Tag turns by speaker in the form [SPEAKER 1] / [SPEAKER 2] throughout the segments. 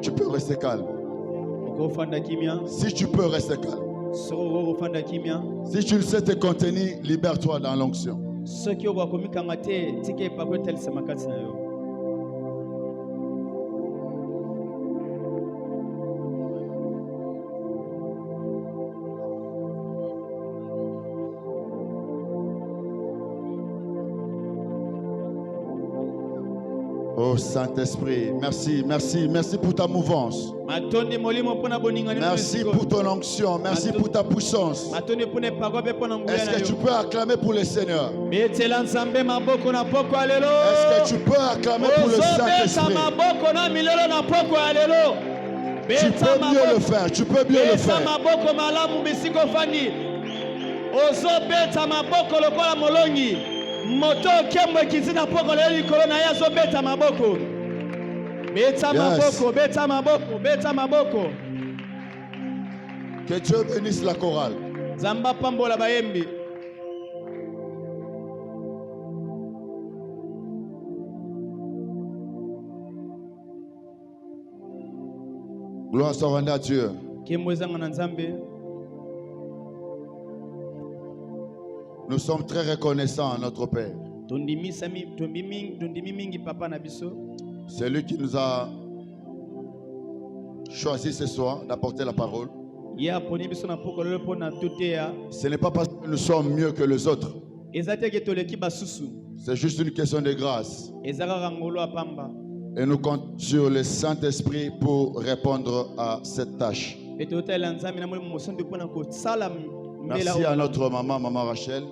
[SPEAKER 1] Tu peux rester calme. Si tu peux rester calme. Si tu ne sais te contenir, libère-toi dans l'onction. Oh Saint-Esprit, merci, merci, merci pour ta mouvance. Merci pour ton onction, merci pour ta puissance. Est-ce que tu peux acclamer pour le Seigneur? Est-ce que tu peux acclamer pour le Saint-Esprit? Tu peux mieux le faire, tu peux mieux le faire.
[SPEAKER 2] Moto kemwe kizina poko leli korona yazo beta maboko. Beta maboko, beta maboko, beta maboko.
[SPEAKER 1] Que Dieu bénisse la chorale.
[SPEAKER 2] Zamba pambola bayembi.
[SPEAKER 1] Gloire soit rendue à Dieu.
[SPEAKER 2] Kemwezanga na Nzambe.
[SPEAKER 1] Nous sommes très reconnaissants à notre Père. C'est lui qui nous a choisi ce soir d'apporter la parole. Ce n'est pas parce que nous sommes mieux que les autres. C'est juste une question de grâce. Et nous comptons sur le Saint-Esprit pour répondre à cette tâche. Merci à notre maman, Maman Rachel.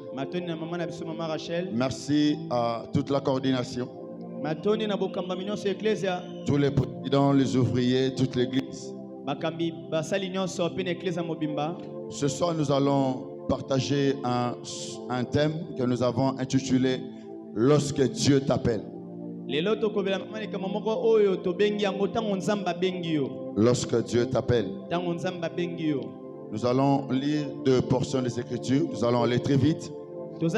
[SPEAKER 1] Merci à toute la coordination. Tous les présidents, les ouvriers, toute l'église. Ce soir, nous allons partager un thème que nous avons intitulé « Lorsque Dieu t'appelle ». Lorsque Dieu t'appelle. Nous allons lire deux portions des Écritures. Nous allons aller très vite. Nous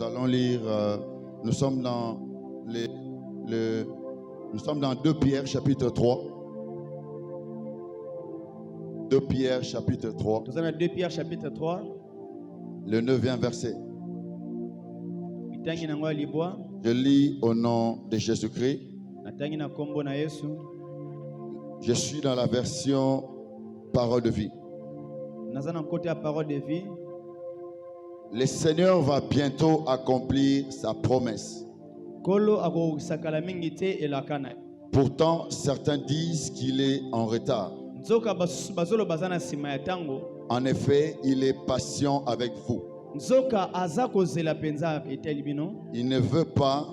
[SPEAKER 1] allons lire. Nous sommes dans 2 Pierre chapitre 3. 2 Pierre chapitre 3.
[SPEAKER 2] Nous allons dans 2 Pierre chapitre 3.
[SPEAKER 1] Le 9e verset. Je lis au nom de Jésus-Christ. Je suis dans la version Parole de vie. Le Seigneur va bientôt accomplir sa promesse. Pourtant, certains disent qu'il est en retard. En effet, il est patient avec vous. Il ne veut pas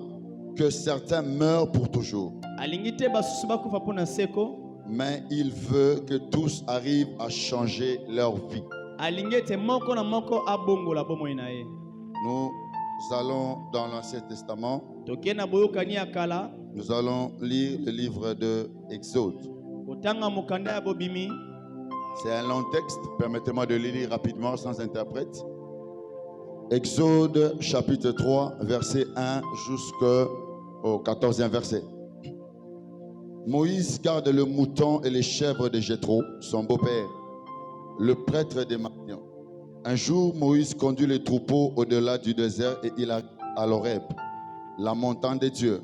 [SPEAKER 1] que certains meurent pour toujours. Mais il veut que tous arrivent à changer leur vie. Nous allons dans l'Ancien Testament. Nous allons lire le livre de Exode. C'est un long texte. Permettez-moi de le lire rapidement sans interprète. Exode chapitre 3, verset 1 jusqu'au 14e verset. Moïse garde le mouton et les chèvres de Jéthro, son beau-père, le prêtre de Madian. Un jour, Moïse conduit les troupeaux au-delà du désert et il arrive à l'Horeb, la montagne de Dieu.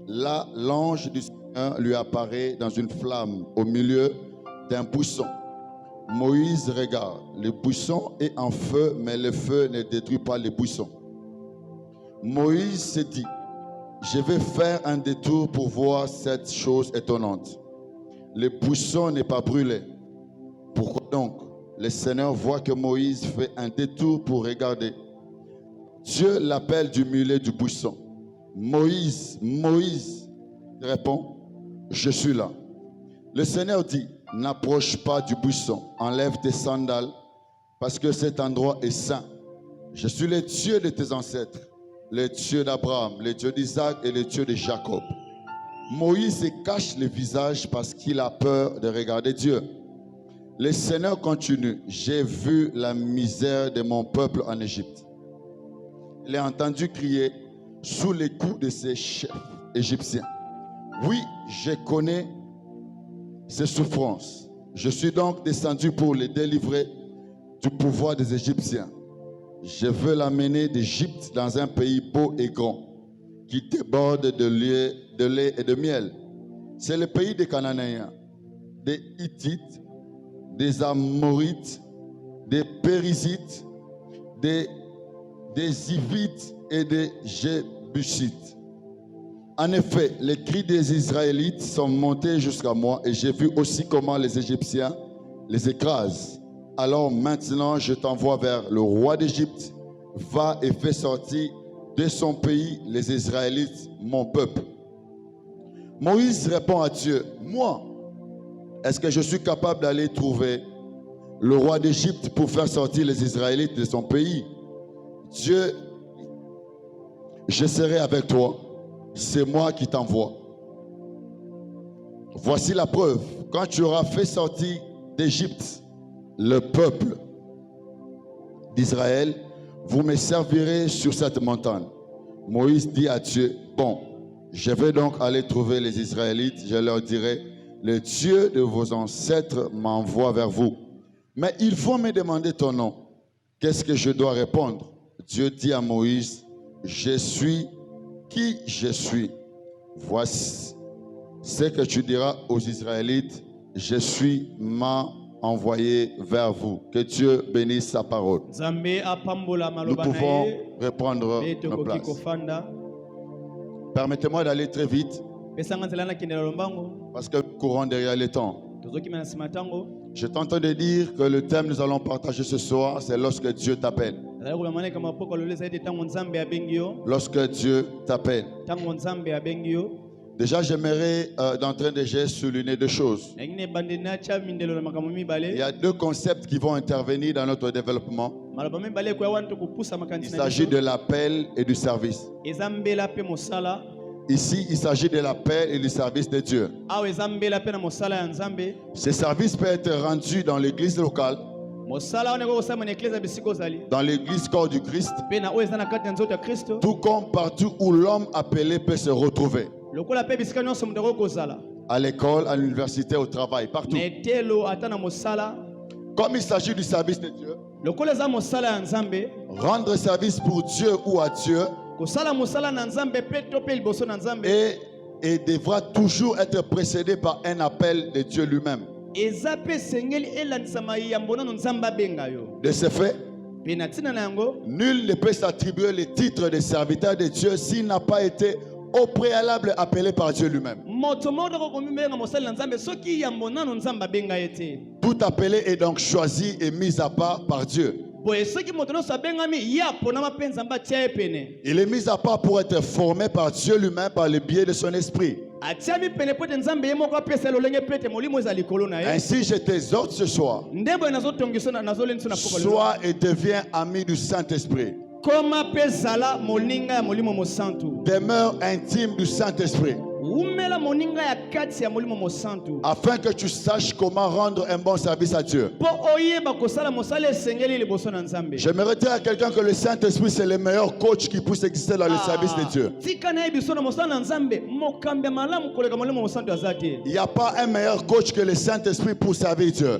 [SPEAKER 1] Là, l'ange du Seigneur lui apparaît dans une flamme au milieu d'un buisson. Moïse regarde, le buisson est en feu, mais le feu ne détruit pas le buisson. Moïse se dit: je vais faire un détour pour voir cette chose étonnante. Le buisson n'est pas brûlé. Pourquoi donc? Le Seigneur voit que Moïse fait un détour pour regarder. Dieu l'appelle du milieu du buisson. Moïse, Moïse, il répond: je suis là. Le Seigneur dit: n'approche pas du buisson, enlève tes sandales, parce que cet endroit est saint. Je suis le Dieu de tes ancêtres, le Dieu d'Abraham, le Dieu d'Isaac et le Dieu de Jacob. Moïse se cache le visage parce qu'il a peur de regarder Dieu. Le Seigneur continue: j'ai vu la misère de mon peuple en Égypte. les entendu crier sous les coups de ses chefs égyptiens. Oui, je connais ses souffrances. Je suis donc descendu pour les délivrer du pouvoir des Égyptiens. Je veux l'amener d'Égypte dans un pays beau et grand, qui déborde de lait et de miel. C'est le pays des Cananéens, des Hittites, des Amorites, des Périzites, des Hivites et des Jébusites. En effet, les cris des Israélites sont montés jusqu'à moi et j'ai vu aussi comment les Égyptiens les écrasent. Alors maintenant, je t'envoie vers le roi d'Égypte. Va et fais sortir de son pays les Israélites, mon peuple. Moïse répond à Dieu, moi, est-ce que je suis capable d'aller trouver le roi d'Égypte pour faire sortir les Israélites de son pays? Dieu, je serai avec toi, c'est moi qui t'envoie. Voici la preuve, quand tu auras fait sortir d'Égypte le peuple d'Israël, vous me servirez sur cette montagne. Moïse dit à Dieu, bon, je vais donc aller trouver les Israélites, je leur dirai, le Dieu de vos ancêtres m'envoie vers vous. Mais ils vont me demander ton nom. Qu'est-ce que je dois répondre? Dieu dit à Moïse, je suis qui je suis. Voici ce que tu diras aux Israélites, je suis m'a envoyé vers vous. Que Dieu bénisse sa parole. Nous pouvons reprendre nos places. Permettez-moi d'aller très vite parce que nous courons derrière le temps. Je t'entends de dire que le thème que nous allons partager ce soir, c'est lorsque Dieu t'appelle. Lorsque Dieu t'appelle. Déjà, j'aimerais d'entrée de jeu souligner deux choses. Il y a deux concepts qui vont intervenir dans notre développement. Il s'agit de l'appel et du service. Ici, il s'agit de l'appel et du service de Dieu. Ce service peut être rendu dans l'église locale, dans l'église corps du Christ, tout comme partout où l'homme appelé peut se retrouver. À l'école, à l'université, au travail, partout. Comme il s'agit du service de Dieu, rendre service pour Dieu ou à Dieu, et devra toujours être précédé par un appel de Dieu lui-même. De ce fait, nul ne peut s'attribuer le titre de serviteur de Dieu s'il n'a pas été au préalable appelé par Dieu lui-même. Tout appelé est donc choisi et mis à part par Dieu. Il est mis à part pour être formé par Dieu lui-même par le biais de son esprit. Ainsi, je t'exhorte ce soir, sois et deviens ami du Saint-Esprit. Demeure intime du Saint-Esprit, afin que tu saches comment rendre un bon service à Dieu. J'aimerais dire à quelqu'un que le Saint-Esprit c'est le meilleur coach qui puisse exister dans le service de Dieu. Il n'y a pas un meilleur coach que le Saint-Esprit pour servir Dieu.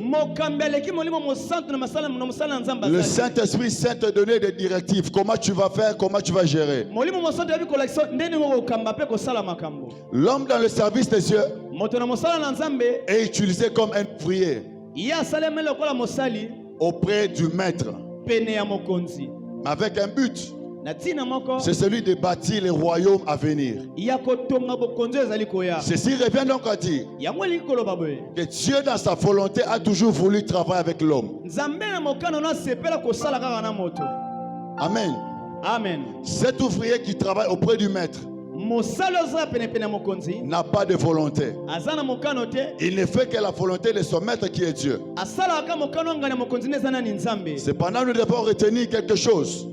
[SPEAKER 1] Le Saint-Esprit sait te donner des directives, comment tu vas faire, comment tu vas gérer. L'homme dans le service de Dieu est utilisé comme un ouvrier auprès du maître, avec un but. C'est celui de bâtir les royaumes à venir. Ceci revient donc à dire que Dieu dans sa volonté a toujours voulu travailler avec l'homme. Amen.
[SPEAKER 2] Amen.
[SPEAKER 1] Cet ouvrier qui travaille auprès du maître n'a pas de volonté. Il ne fait que la volonté de son maître qui est Dieu. Cependant, nous devons retenir quelque chose.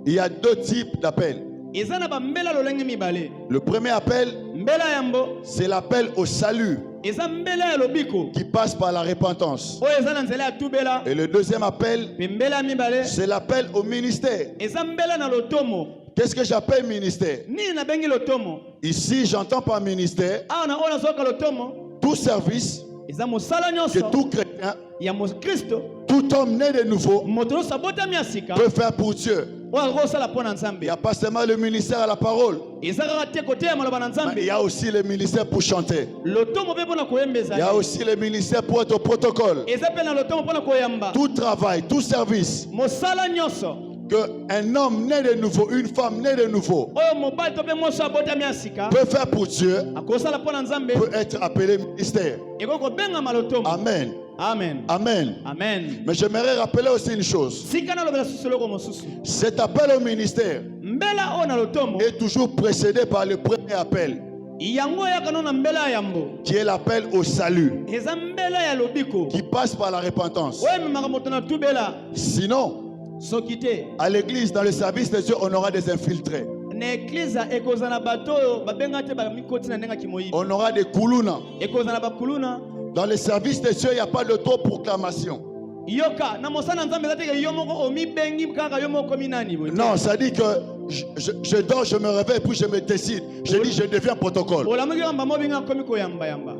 [SPEAKER 1] Il y a deux types d'appels.
[SPEAKER 2] ezana ba mbela lolenge mibale.
[SPEAKER 1] Le premier appel,
[SPEAKER 2] Mbela yambo
[SPEAKER 1] c'est l'appel au salut
[SPEAKER 2] eza mbela ya lobiko.
[SPEAKER 1] qui passe par la repentance.
[SPEAKER 2] O ezana nzela ya tubela.
[SPEAKER 1] Et le deuxième appel,
[SPEAKER 2] Pe mbela mibale
[SPEAKER 1] c'est l'appel au ministère.
[SPEAKER 2] eza mbela na lotomo.
[SPEAKER 1] Qu'est-ce que j'appelle ministère?
[SPEAKER 2] Ni na bengi lotomo.
[SPEAKER 1] Ici, j'entends par ministère
[SPEAKER 2] Awa na ona soka lotomo
[SPEAKER 1] tout service
[SPEAKER 2] eza mosala
[SPEAKER 1] que
[SPEAKER 2] nyonso
[SPEAKER 1] tout chrétien,
[SPEAKER 2] ya Kristo.
[SPEAKER 1] tout homme né de nouveau
[SPEAKER 2] Moto nyonso abotami ya sika
[SPEAKER 1] peut faire pour Dieu.
[SPEAKER 2] oyo akosala mpo na
[SPEAKER 1] Il
[SPEAKER 2] Nzambe.
[SPEAKER 1] n'y a pas seulement le ministère à la parole,
[SPEAKER 2] Eza kaka te koteya maloba na
[SPEAKER 1] mais il
[SPEAKER 2] Nzambe.
[SPEAKER 1] y a aussi le ministère pour chanter.
[SPEAKER 2] Lotomo mpe mpo na koyembeza.
[SPEAKER 1] Il y a aussi le ministère pour être au protocole.
[SPEAKER 2] Eza mpe na lotomo mpo na koyamba.
[SPEAKER 1] Tout travail, tout service
[SPEAKER 2] Mosala nyonso
[SPEAKER 1] qu'un homme né de nouveau, une femme née de nouveau
[SPEAKER 2] oyo mobali to mpe mwasi abotami ya sika
[SPEAKER 1] peut faire pour Dieu
[SPEAKER 2] akosala mpo na Nzambe
[SPEAKER 1] peut être appelé ministère.
[SPEAKER 2] ekoki kobengama lotomo.
[SPEAKER 1] Amen.
[SPEAKER 2] Amen.
[SPEAKER 1] Amen.
[SPEAKER 2] Amen.
[SPEAKER 1] Mais j'aimerais rappeler aussi une chose.
[SPEAKER 2] Sika nalobela susu eloko mosusu.
[SPEAKER 1] Cet appel au ministère
[SPEAKER 2] Mbela oyo na lotomo
[SPEAKER 1] est toujours précédé par le premier appel,
[SPEAKER 2] yango oyaka no na mbela ya yambo
[SPEAKER 1] qui est l'appel au salut,
[SPEAKER 2] eza mbela ya lobiko
[SPEAKER 1] qui passe par la repentance.
[SPEAKER 2] oyo ememaka moto na tubela.
[SPEAKER 1] Sinon,
[SPEAKER 2] Soki te
[SPEAKER 1] à l'église, dans le service de Dieu, on aura des infiltrés.
[SPEAKER 2] na eglize ekozala na bato oyo babenga te bamikoti na ndenge ya kimoyibi.
[SPEAKER 1] On aura des koulouna.
[SPEAKER 2] Ekozala na bakuluna.
[SPEAKER 1] Dans le service de Dieu, il n'y a pas de proclamation.
[SPEAKER 2] Yoka na mosala Nzambe eza te ke yo moko omibengi kaka yo moko komi nani boye.
[SPEAKER 1] Non, ça dit que je dors, je me réveille, puis je me décide. Je dis, je deviens protocole.
[SPEAKER 2] Olamuki kamba mobinga komi koyamba yamba.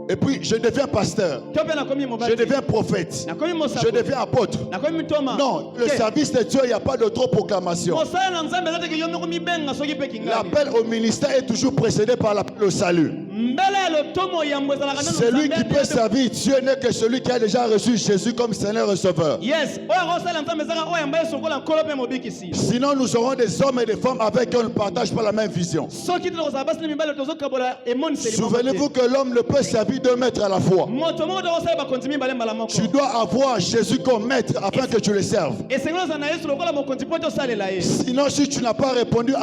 [SPEAKER 1] Et puis, je deviens pasteur.
[SPEAKER 2] To pe na komi
[SPEAKER 1] Je
[SPEAKER 2] mobali.
[SPEAKER 1] deviens prophète.
[SPEAKER 2] Na komi
[SPEAKER 1] Je
[SPEAKER 2] mosako.
[SPEAKER 1] deviens apôtre.
[SPEAKER 2] Na komi mitoma.
[SPEAKER 1] Non, le service de Dieu, il n'y a pas de trop proclamation.
[SPEAKER 2] Mosala na Nzambe eza te ke yo moko mibenga soki pe kingani.
[SPEAKER 1] L'appel au ministère est toujours précédé par l'appel au salut.
[SPEAKER 2] Mbela ya lotomo yambo ezalaka nanu
[SPEAKER 1] Celui qui
[SPEAKER 2] Nzambe
[SPEAKER 1] peut
[SPEAKER 2] ate-
[SPEAKER 1] servir Dieu n'est que celui qui a déjà reçu Jésus comme Seigneur et Sauveur.
[SPEAKER 2] Yes, oyo akosala Nzambe ezaka oyo yamba ye sokola nkolo pe mobikisi.
[SPEAKER 1] Sinon, nous aurons des hommes et des femmes avec qui on ne partage pas la même vision.
[SPEAKER 2] Soki te kozala basi na mibale tozokabola emoniseli moko te.
[SPEAKER 1] Souvenez-vous que l'homme ne peut servir deux maîtres à la fois.
[SPEAKER 2] Moto moko tokosala bakonzi mibale mbala moko.
[SPEAKER 1] Tu dois avoir Jésus comme maître afin que tu le serves.
[SPEAKER 2] esengeli ozala na Yesu lokola mokonzi mpo tosalela ye.
[SPEAKER 1] Sinon, si tu n'as pas répondu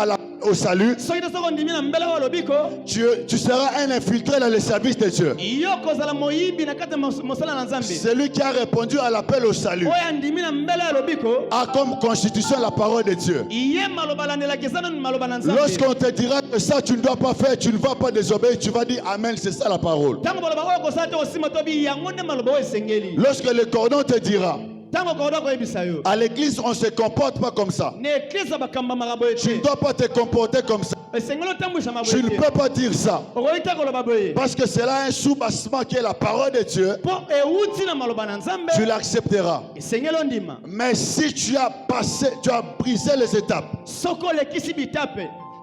[SPEAKER 1] au salut,
[SPEAKER 2] Soki te soko ondimi na mbela oyo lobiko
[SPEAKER 1] tu seras un infiltré dans le service de Dieu.
[SPEAKER 2] yo kozala moyibi na kati ya mosala na Nzambe.
[SPEAKER 1] Celui qui a répondu à l'appel au salut
[SPEAKER 2] oyo andimi na mbela ya lobiko
[SPEAKER 1] a comme constitution la parole de Dieu.
[SPEAKER 2] ye maloba landelaki eza nanu maloba na Nzambe.
[SPEAKER 1] Lorsqu'on te dira que ça tu ne dois pas faire, tu ne vas pas désobéir, tu vas dire Amen, c'est ça la parole.
[SPEAKER 2] ntango baloba oyo kosala te osima tobi yango nde maloba oyo esengeli.
[SPEAKER 1] Lorsque le cordon te dira,
[SPEAKER 2] ntango kokoda koyebisa yo
[SPEAKER 1] à l'église on ne se comporte pas comme ça.
[SPEAKER 2] na eklise bakambamaka boye
[SPEAKER 1] Tu ne
[SPEAKER 2] te
[SPEAKER 1] dois pas te comporter comme ça.
[SPEAKER 2] esengeli otambwisama
[SPEAKER 1] Tu
[SPEAKER 2] boye
[SPEAKER 1] ne
[SPEAKER 2] te
[SPEAKER 1] peux pas dire ça.
[SPEAKER 2] okoki te koloba boye
[SPEAKER 1] Parce que c'est là un soubassement qui est la parole de Dieu.
[SPEAKER 2] mpo ewuti na maloba na Nzambe
[SPEAKER 1] Tu l'accepteras.
[SPEAKER 2] esengeli ondima.
[SPEAKER 1] Mais si tu as passé, tu as brisé les étapes,
[SPEAKER 2] soki olekisi bitape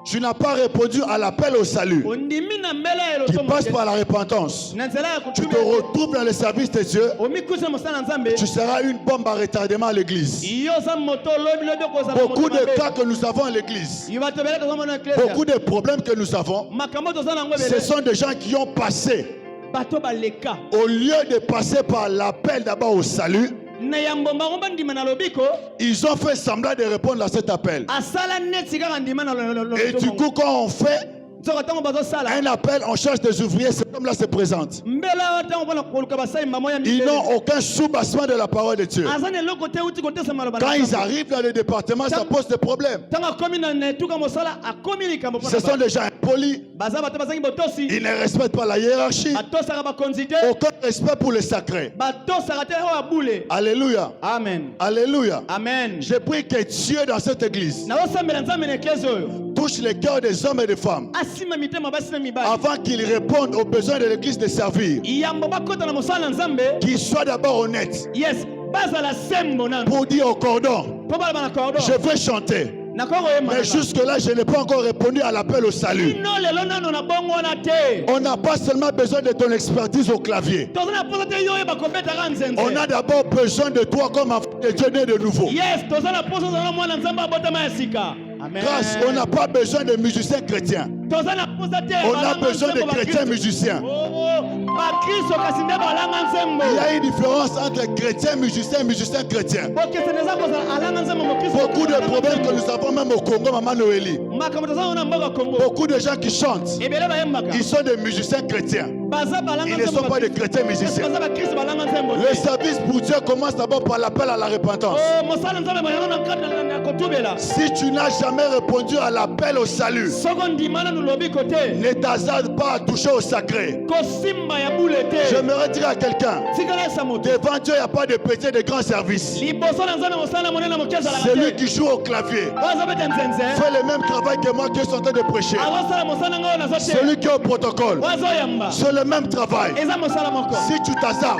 [SPEAKER 1] tu n'as pas répondu à l'appel au salut
[SPEAKER 2] ondimi na mbela ya
[SPEAKER 1] qui
[SPEAKER 2] lotomo
[SPEAKER 1] passe
[SPEAKER 2] te.
[SPEAKER 1] par la repentance.
[SPEAKER 2] na nzela ya
[SPEAKER 1] Tu te
[SPEAKER 2] kotubela
[SPEAKER 1] retrouves dans le service de Dieu.
[SPEAKER 2] omikusa mosala na Nzambe
[SPEAKER 1] Tu seras une bombe à retardement à l'église.
[SPEAKER 2] yo oza moto lobi okozala
[SPEAKER 1] Beaucoup
[SPEAKER 2] moto
[SPEAKER 1] de
[SPEAKER 2] mabe.
[SPEAKER 1] cas que nous avons à l'église,
[SPEAKER 2] yo bato ebele tozomona na eklezia
[SPEAKER 1] beaucoup de problèmes que nous avons,
[SPEAKER 2] makambo toza nango
[SPEAKER 1] ce
[SPEAKER 2] ebele
[SPEAKER 1] sont des gens qui ont passé,
[SPEAKER 2] bato baleka
[SPEAKER 1] au lieu de passer par l'appel d'abord au salut,
[SPEAKER 2] na yambo bango bandima na lobiko
[SPEAKER 1] ils ont fait semblant de répondre à cet appel.
[SPEAKER 2] asala neti kaka ndima na
[SPEAKER 1] Et du coup, quand on fait
[SPEAKER 2] nzoko ntango bazosala
[SPEAKER 1] un appel, on cherche des ouvriers, c'est comme là se présente.
[SPEAKER 2] mbela oyo ntango mpona koluka basalimba moya
[SPEAKER 1] Ils n'ont aucun soubassement de la parole de Dieu.
[SPEAKER 2] aza na eloko te uti kotesa maloba
[SPEAKER 1] Quand
[SPEAKER 2] na
[SPEAKER 1] ils
[SPEAKER 2] Nzambe.
[SPEAKER 1] arrivent dans le département, ça pose des problèmes.
[SPEAKER 2] ntango akomi na etuka mosala akomi likambo
[SPEAKER 1] Ce sont des gens impolis,
[SPEAKER 2] baza bato bazangi botosi
[SPEAKER 1] ils ne respectent pas la hiérarchie,
[SPEAKER 2] batosaka bakonzi te
[SPEAKER 1] aucun respect pour le sacré.
[SPEAKER 2] batosaka te oyo abule.
[SPEAKER 1] Alléluia.
[SPEAKER 2] Amen.
[SPEAKER 1] Alléluia.
[SPEAKER 2] Amen.
[SPEAKER 1] Je prie que Dieu dans cette église
[SPEAKER 2] naosambela Nzambe na eklese oyo
[SPEAKER 1] touche les cœurs des hommes et des femmes
[SPEAKER 2] asima mitema basi na mibali
[SPEAKER 1] avant qu'ils répondent aux besoins de l'église de servir.
[SPEAKER 2] yambo bakota na mosala na Nzambe.
[SPEAKER 1] Qu'ils soient d'abord honnêtes
[SPEAKER 2] Yes, bazala sembo nanu
[SPEAKER 1] pour dire au cordon,
[SPEAKER 2] mpo balaba na cordon
[SPEAKER 1] je veux chanter.
[SPEAKER 2] nakoko
[SPEAKER 1] Mais jusque-là, je n'ai pas encore répondu à l'appel au salut.
[SPEAKER 2] ino lelo nano na bongo wana te
[SPEAKER 1] On n'a pas seulement besoin de ton expertise au clavier.
[SPEAKER 2] toza na posa te yo oyeba kobetaka nzenze.
[SPEAKER 1] On a d'abord besoin de toi comme enfant de Dieu né de nouveau.
[SPEAKER 2] Yes, toza na posa ozala mwana Nzambe abotama ya sika. Amen.
[SPEAKER 1] Grâce, on n'a pas besoin de musiciens chrétiens.
[SPEAKER 2] toza na posa te
[SPEAKER 1] On a
[SPEAKER 2] balanga
[SPEAKER 1] besoin de
[SPEAKER 2] nzembo
[SPEAKER 1] chrétiens
[SPEAKER 2] bakristo.
[SPEAKER 1] musiciens.
[SPEAKER 2] bakristo kasi nde balanga nzembo
[SPEAKER 1] Il y a une différence entre chrétiens musiciens et musiciens chrétiens.
[SPEAKER 2] bokesene eza kozala alanga nzembo mokristo
[SPEAKER 1] Beaucoup de problèmes que nous avons même au Congo, Maman Noélie. Beaucoup de gens qui chantent, ils sont des musiciens chrétiens. Ils ne sont pas des chrétiens musiciens. Le service pour Dieu commence d'abord par l'appel à la repentance. Si tu n'as jamais répondu à l'appel au salut, ne t'hasarde pas à toucher au sacré. J'aimerais dire à quelqu'un, devant Dieu, il n'y a pas de petit et de grand service. Celui qui joue au clavier fait le même travail que moi qui suis en train de prêcher. Celui qui est au protocole, c'est le même travail. Si tu t'hasardes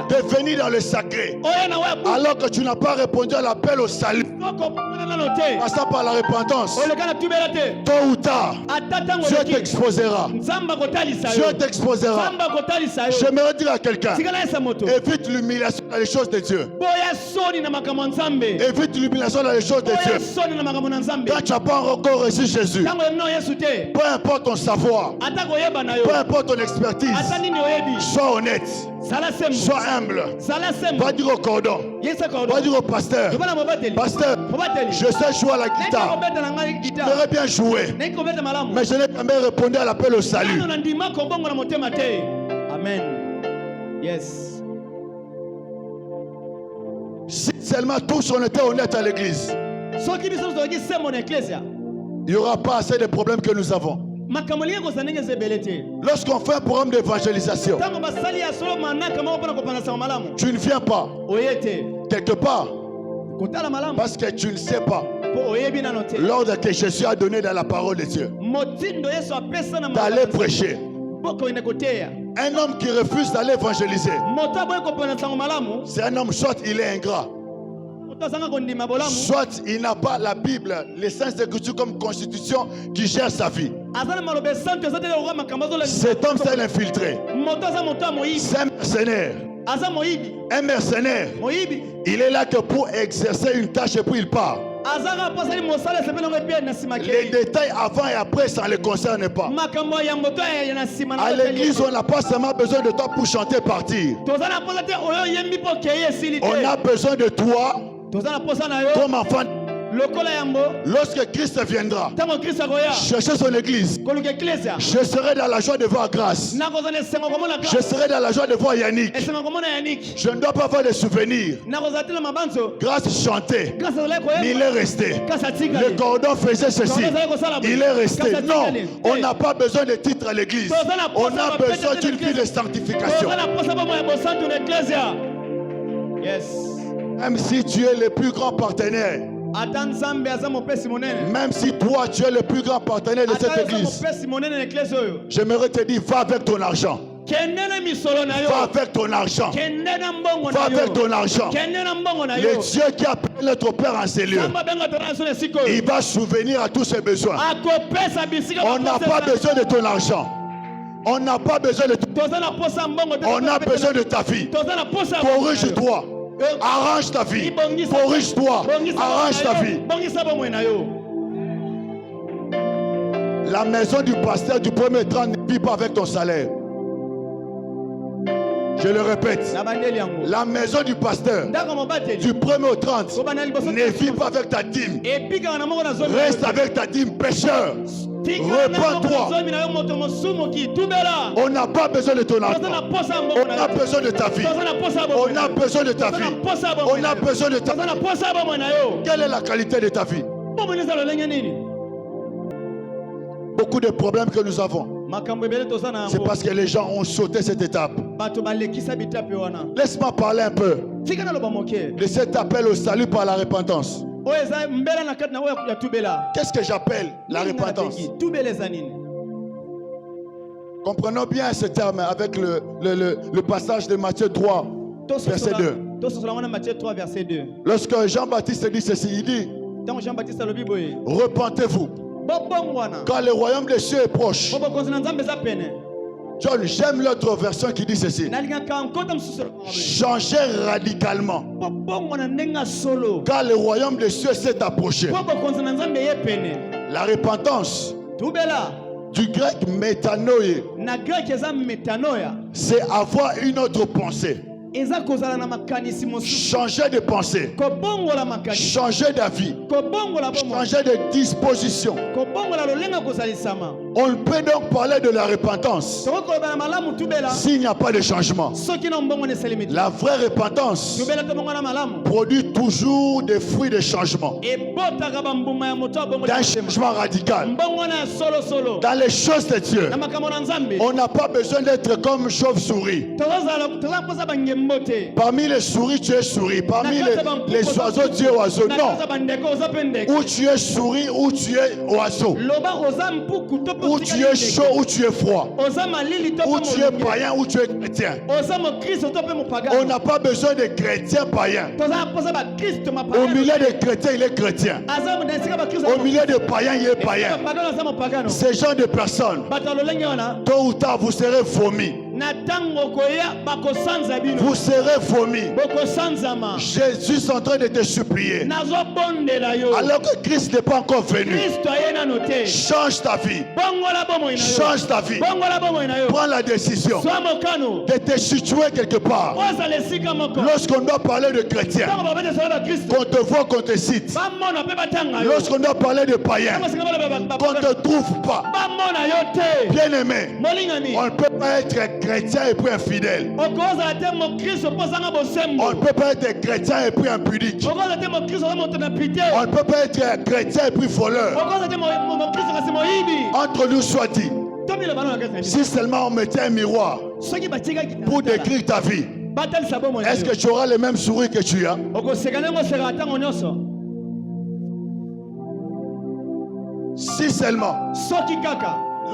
[SPEAKER 1] de venir dans le sacré alors que tu n'as pas répondu à l'appel au salut, passant par la repentance, tôt ou tard, Dieu t'exposera. Dieu t'exposera. J'aimerais dire à quelqu'un, évite l'humiliation dans les choses de Dieu. Évite l'humiliation dans les choses de Dieu. Quand tu n'as pas encore reçu Jésus, peu importe ton savoir, peu importe ton expertise, sois honnête, sois humble. Va dire au cordon, va dire au pasteur, pasteur, je sais jouer à la guitare, j'aimerais bien jouer, mais je n'ai jamais répondu à l'appel au salut.
[SPEAKER 2] Amen. Yes.
[SPEAKER 1] Si seulement tous on était honnêtes à l'église, il n'y aura pas assez de problèmes que nous avons. Lorsqu'on fait un programme d'évangélisation, tu ne viens pas quelque part parce que tu ne sais pas l'ordre que Jésus a donné dans la parole de Dieu d'aller prêcher. Un homme qui refuse d'aller évangéliser, c'est un homme, soit il est ingrat, soit il n'a pas la Bible, les Saintes Écritures comme constitution qui gère sa vie. Cet homme, c'est un infiltré, c'est un mercenaire. Un mercenaire, il est là que pour exercer une tâche et puis il part. Les détails avant et après, ça ne les concerne pas. À l'église, on n'a pas seulement besoin de toi pour chanter et partir. On a besoin de toi comme enfant. Lorsque Christ viendra chercher son église, je serai dans la joie de voir Grâce. Je serai dans la joie de voir Yannick. Je ne dois pas avoir de souvenirs. Grâce chantait, mais il est resté. Le cordon faisait ceci, il est resté. Non, on n'a pas besoin de titre à l'église. On a besoin d'une vie de sanctification. Même si tu es le plus grand partenaire, même si toi tu es le plus grand partenaire de cette église, j'aimerais te dire, va avec ton argent. Va avec ton argent. Va avec ton argent. Le Dieu qui appelle notre Père en ces lieux, il va souvenir à tous ses besoins. On n'a pas besoin de ton argent. On n'a pas besoin de ton argent. On a besoin de ta vie. Corrige-toi. Arrange ta vie. Corrige-toi. Arrange ta vie. La maison du pasteur du premier 30 ne vit pas avec ton salaire. Je le répète. La maison du pasteur du premier au 30 ne vit pas avec ta dîme. Reste avec ta dîme, pécheur. Repends-toi. On n'a pas besoin de ton argent. On a besoin de ta vie. On a besoin de ta vie. On a besoin de ta vie. Quelle est la qualité de ta vie? Beaucoup de problèmes que nous avons, c'est parce que les gens ont sauté cette étape. Laisse-moi parler un peu de cet appel au salut par la repentance. Qu'est-ce que j'appelle la repentance? Comprenons bien ce terme avec le passage de Matthieu 3, verset 2. Lorsque Jean-Baptiste dit ceci, il dit: repentez-vous, car le royaume des cieux est proche. John, j'aime l'autre version qui dit ceci: changez radicalement, car le royaume des cieux s'est approché. La repentance, du grec métanoïe, c'est avoir une autre pensée. changer de pensée, changer d'avis, changer de disposition. On peut donc parler de la repentance s'il n'y a pas de changement. La vraie repentance produit toujours des fruits de changement, d'un changement radical dans les choses de Dieu. On n'a pas besoin d'être comme chauve-souris. Parmi les souris, tu es souris. Parmi les oiseaux, tu es oiseau. Non. Ou tu es souris, ou tu es oiseau. Ou tu es chaud, ou tu es froid. Ou tu es païen, ou tu es chrétien. On n'a pas besoin de chrétiens païens. Au milieu des chrétiens, il est chrétien. Au milieu des païens, il est païen. Ces gens de personnes, tôt ou tard, vous serez vomis. Vous serez vomis. Jésus est en train de te supplier. Alors que Christ n'est pas encore venu. Change ta vie. Change ta vie. Prends la décision de te situer quelque part. Lorsqu'on doit parler de chrétiens, qu'on te voit, qu'on te cite. Lorsqu'on doit parler de païens, qu'on ne te trouve pas. Bien aimé, on ne peut pas être chrétien et puis infidèle. On ne peut pas être chrétien et puis impudique. On ne peut pas être chrétien et puis voleur. Entre nous soit dit, si seulement on mettait un miroir pour décrire ta vie, est-ce que tu auras les mêmes sourires que tu as? Si seulement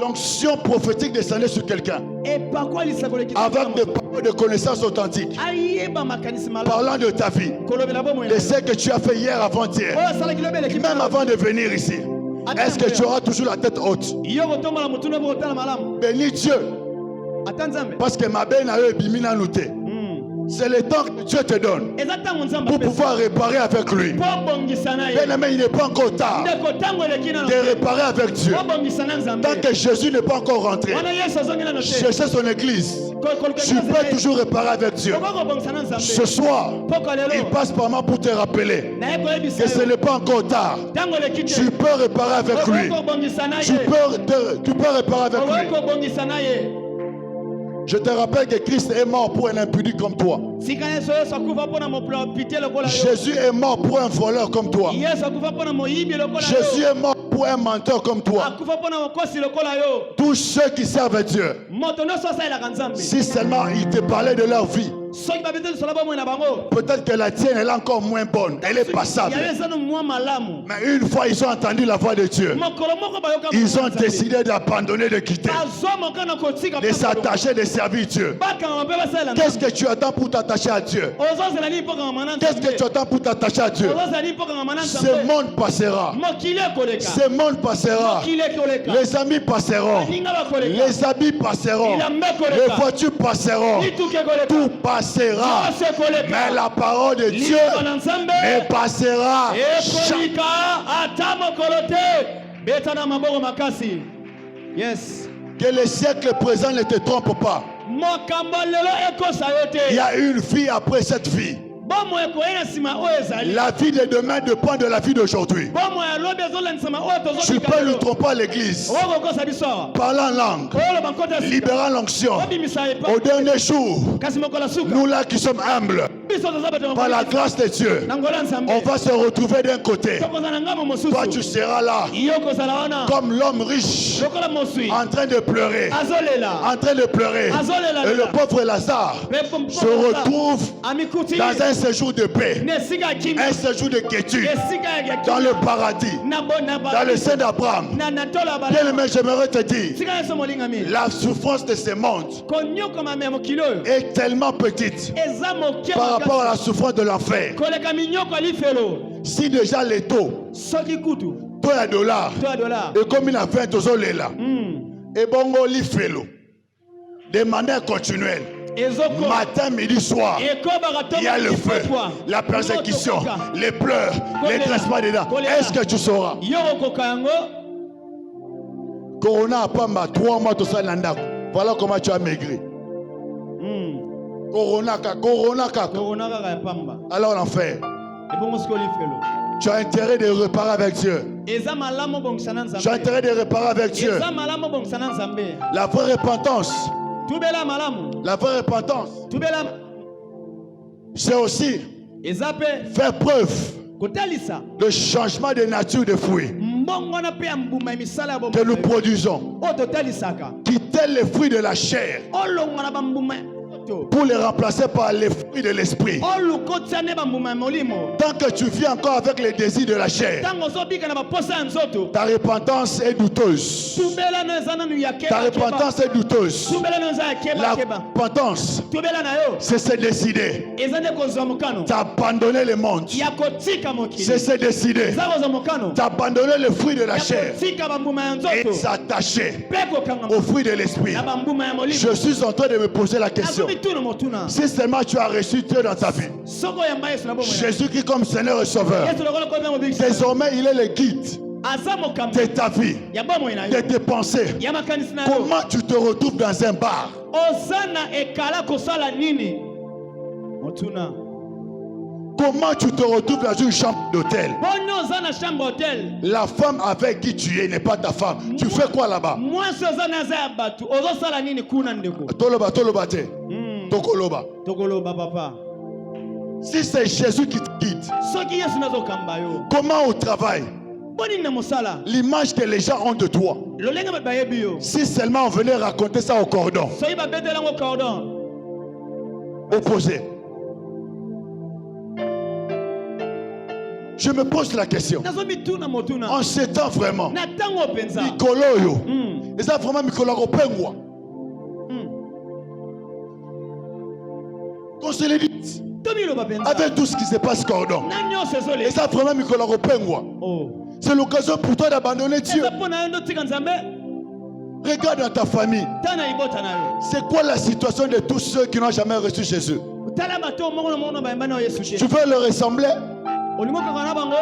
[SPEAKER 1] l'onction prophétique descendait sur quelqu'un avec des paroles de connaissances authentiques, parlant de ta vie, de ce que tu as fait hier, avant-hier, même avant de venir ici, est-ce que tu auras toujours la tête haute? Bénis Dieu, parce que ma belle n'a eu bimina nouté. C'est le temps que Dieu te donne pour pouvoir réparer avec lui. Bien-aimé, il n'est pas encore tard de réparer avec Dieu. Tant que Jésus n'est pas encore rentré, chercher son église, tu peux toujours réparer avec Dieu. Ce soir, il passe par moi pour te rappeler que ce n'est pas encore tard. Tu peux réparer avec lui. Tu peux réparer avec lui. Je te rappelle que Christ est mort pour un impudique comme toi. Jésus est mort pour un voleur comme toi. Jésus est mort pour un menteur comme toi. Tous ceux qui servent Dieu, si seulement il te parlait de leur vie, peut-être que la tienne est encore moins bonne, elle est passable. Mais une fois ils ont entendu la voix de Dieu, ils ont décidé d'abandonner, de quitter, de s'attacher, de servir Dieu. Qu'est-ce que tu attends pour t'attacher à Dieu? Qu'est-ce que tu attends pour t'attacher à Dieu? Ce monde passera. Ce monde passera. Les amis passeront. Les habits passeront. Les voitures passeront. Tout passera. Mais la parole de Dieu ne passera
[SPEAKER 2] Yes.
[SPEAKER 1] Que le siècle présent ne te trompe pas. Il y a une vie après cette vie. La vie de demain dépend de la vie d'aujourd'hui. Tu peux nous tromper à l'église, parlant en langue, libérant l'onction. Au dernier jour, nous là qui sommes humbles, par la grâce de Dieu, on va se retrouver d'un côté. Toi tu seras là, comme l'homme riche, en train de pleurer, en train de pleurer. Et le pauvre Lazare se retrouve dans un séjour de paix, un séjour de quiétude, dans le paradis, dans le sein d'Abraham. Bien aimé, j'aimerais te dire, la souffrance de ce monde est tellement petite par rapport à la souffrance de l'enfer. Si déjà les taux, toi dollar, et comme il a fait là, et bongo li felo, de manière continuelle. Matin, midi, soir, il y a le feu, la persécution, les pleurs, les trespass dedans. Est-ce que tu sauras? Corona a pas ma 3 mois tout ça. Voilà comment tu as maigri.
[SPEAKER 2] Corona kaka ya pamba.
[SPEAKER 1] Alors l'enfer.
[SPEAKER 2] Et bon ce qu'on fait.
[SPEAKER 1] Tu as intérêt de réparer avec Dieu.
[SPEAKER 2] Eza malamu bongsana nzambe.
[SPEAKER 1] Tu as intérêt de réparer avec Dieu.
[SPEAKER 2] Eza malamu bongsana nzambe.
[SPEAKER 1] La vraie repentance.
[SPEAKER 2] Tubela malamu.
[SPEAKER 1] La vraie repentance.
[SPEAKER 2] Tubela.
[SPEAKER 1] C'est aussi
[SPEAKER 2] Eza pe
[SPEAKER 1] faire preuve
[SPEAKER 2] kotalisa.
[SPEAKER 1] de changement de nature de fruits
[SPEAKER 2] Mbongo na pe mbuma misala ya
[SPEAKER 1] que nous produisons.
[SPEAKER 2] O totalisaka.
[SPEAKER 1] Quitter les fruits de la chair
[SPEAKER 2] O longo na bambuma.
[SPEAKER 1] pour les remplacer par les fruits de l'esprit.
[SPEAKER 2] O lukotsane bambuma molimo.
[SPEAKER 1] Tant que tu vis encore avec les désirs de la chair,
[SPEAKER 2] Tango zobika na baposa nzoto.
[SPEAKER 1] ta repentance est douteuse.
[SPEAKER 2] Tubela no ezana nu yakeba.
[SPEAKER 1] Ta repentance est douteuse.
[SPEAKER 2] Tubela no ezana
[SPEAKER 1] La
[SPEAKER 2] keba keba.
[SPEAKER 1] repentance,
[SPEAKER 2] Tubela na yo.
[SPEAKER 1] c'est se décider
[SPEAKER 2] Ezane kozwa mokano.
[SPEAKER 1] d'abandonner le monde.
[SPEAKER 2] Ya kotika mokili.
[SPEAKER 1] C'est se décider
[SPEAKER 2] Eza kozwa mokano.
[SPEAKER 1] d'abandonner le fruit de la
[SPEAKER 2] Ya
[SPEAKER 1] chair
[SPEAKER 2] kotika bambuma ya
[SPEAKER 1] et
[SPEAKER 2] nzoto.
[SPEAKER 1] s'attacher
[SPEAKER 2] Pe kokanga
[SPEAKER 1] au fruit de l'esprit.
[SPEAKER 2] na bambuma ya molimo.
[SPEAKER 1] Je suis en train de me poser la question.
[SPEAKER 2] Azobituna motuna.
[SPEAKER 1] Si seulement tu as reçu Dieu dans ta vie,
[SPEAKER 2] Soko ya mbaye sona bomo.
[SPEAKER 1] Jésus qui comme Seigneur et Sauveur,
[SPEAKER 2] Yesu lokolo ko mo bikisa.
[SPEAKER 1] désormais il est le guide
[SPEAKER 2] Aza mokambi.
[SPEAKER 1] de ta vie,
[SPEAKER 2] Ya bomo ina
[SPEAKER 1] de
[SPEAKER 2] yo.
[SPEAKER 1] tes pensées.
[SPEAKER 2] Ya makanisi na yo.
[SPEAKER 1] Comment tu te retrouves dans un bar?
[SPEAKER 2] Ozana ekala kosala nini? Motuna.
[SPEAKER 1] Comment tu te retrouves dans une chambre d'hôtel?
[SPEAKER 2] Bonno ozana chambre hôtel.
[SPEAKER 1] La femme avec qui tu es n'est pas ta femme. Tu fais quoi là-bas?
[SPEAKER 2] Moi ozana za ya batu. Ozosala nini kuna ndeko?
[SPEAKER 1] Toloba, toloba te. Tokoloba.
[SPEAKER 2] Tokoloba papa.
[SPEAKER 1] Si c'est Jésus qui te guide,
[SPEAKER 2] Soki Yesu nazo kamba yo.
[SPEAKER 1] comment au travail,
[SPEAKER 2] Boni na mosala.
[SPEAKER 1] l'image que les gens ont de toi,
[SPEAKER 2] Lolenga bayebi yo.
[SPEAKER 1] si seulement on venait raconter ça au cordon
[SPEAKER 2] Soki ba betela ngo cordon.
[SPEAKER 1] opposé. Je me pose la question.
[SPEAKER 2] Nazo mituna motuna.
[SPEAKER 1] En ce temps vraiment,
[SPEAKER 2] Na tango penza.
[SPEAKER 1] Mikolo yo, et ça vraiment Mikolo Ropengwa. Qu'on se le dise,
[SPEAKER 2] Tomilo ba penza.
[SPEAKER 1] avec tout ce qui se passe cordon,
[SPEAKER 2] Nanyo sezole.
[SPEAKER 1] et ça vraiment Mikolo Ropengwa.
[SPEAKER 2] Oh.
[SPEAKER 1] C'est l'occasion pour toi d'abandonner Dieu.
[SPEAKER 2] Eza pona ndo tika nzambe.
[SPEAKER 1] Regarde dans ta famille.
[SPEAKER 2] Tana ibota na yo.
[SPEAKER 1] C'est quoi la situation de tous ceux qui n'ont jamais reçu Jésus?
[SPEAKER 2] Tala bato mongo na mongo ba mbana Yesu.
[SPEAKER 1] Tu veux leur ressembler?
[SPEAKER 2] Olimo kaka na bango.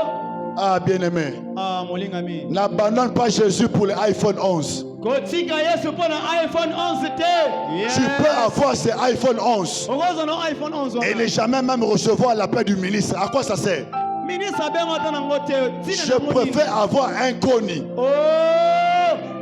[SPEAKER 1] Ah, bien-aimé,
[SPEAKER 2] Ah molingami.
[SPEAKER 1] n'abandonne pas Jésus pour l'iPhone 11.
[SPEAKER 2] Kotika Yesu pona iPhone 11 te.
[SPEAKER 1] Tu peux avoir ce iPhone 11
[SPEAKER 2] Ogozo no iPhone 11.
[SPEAKER 1] et ne jamais même recevoir l'appel du ministre. À quoi ça sert?
[SPEAKER 2] Ministre bengo tana ngote.
[SPEAKER 1] Je préfère avoir un connu.
[SPEAKER 2] Oh.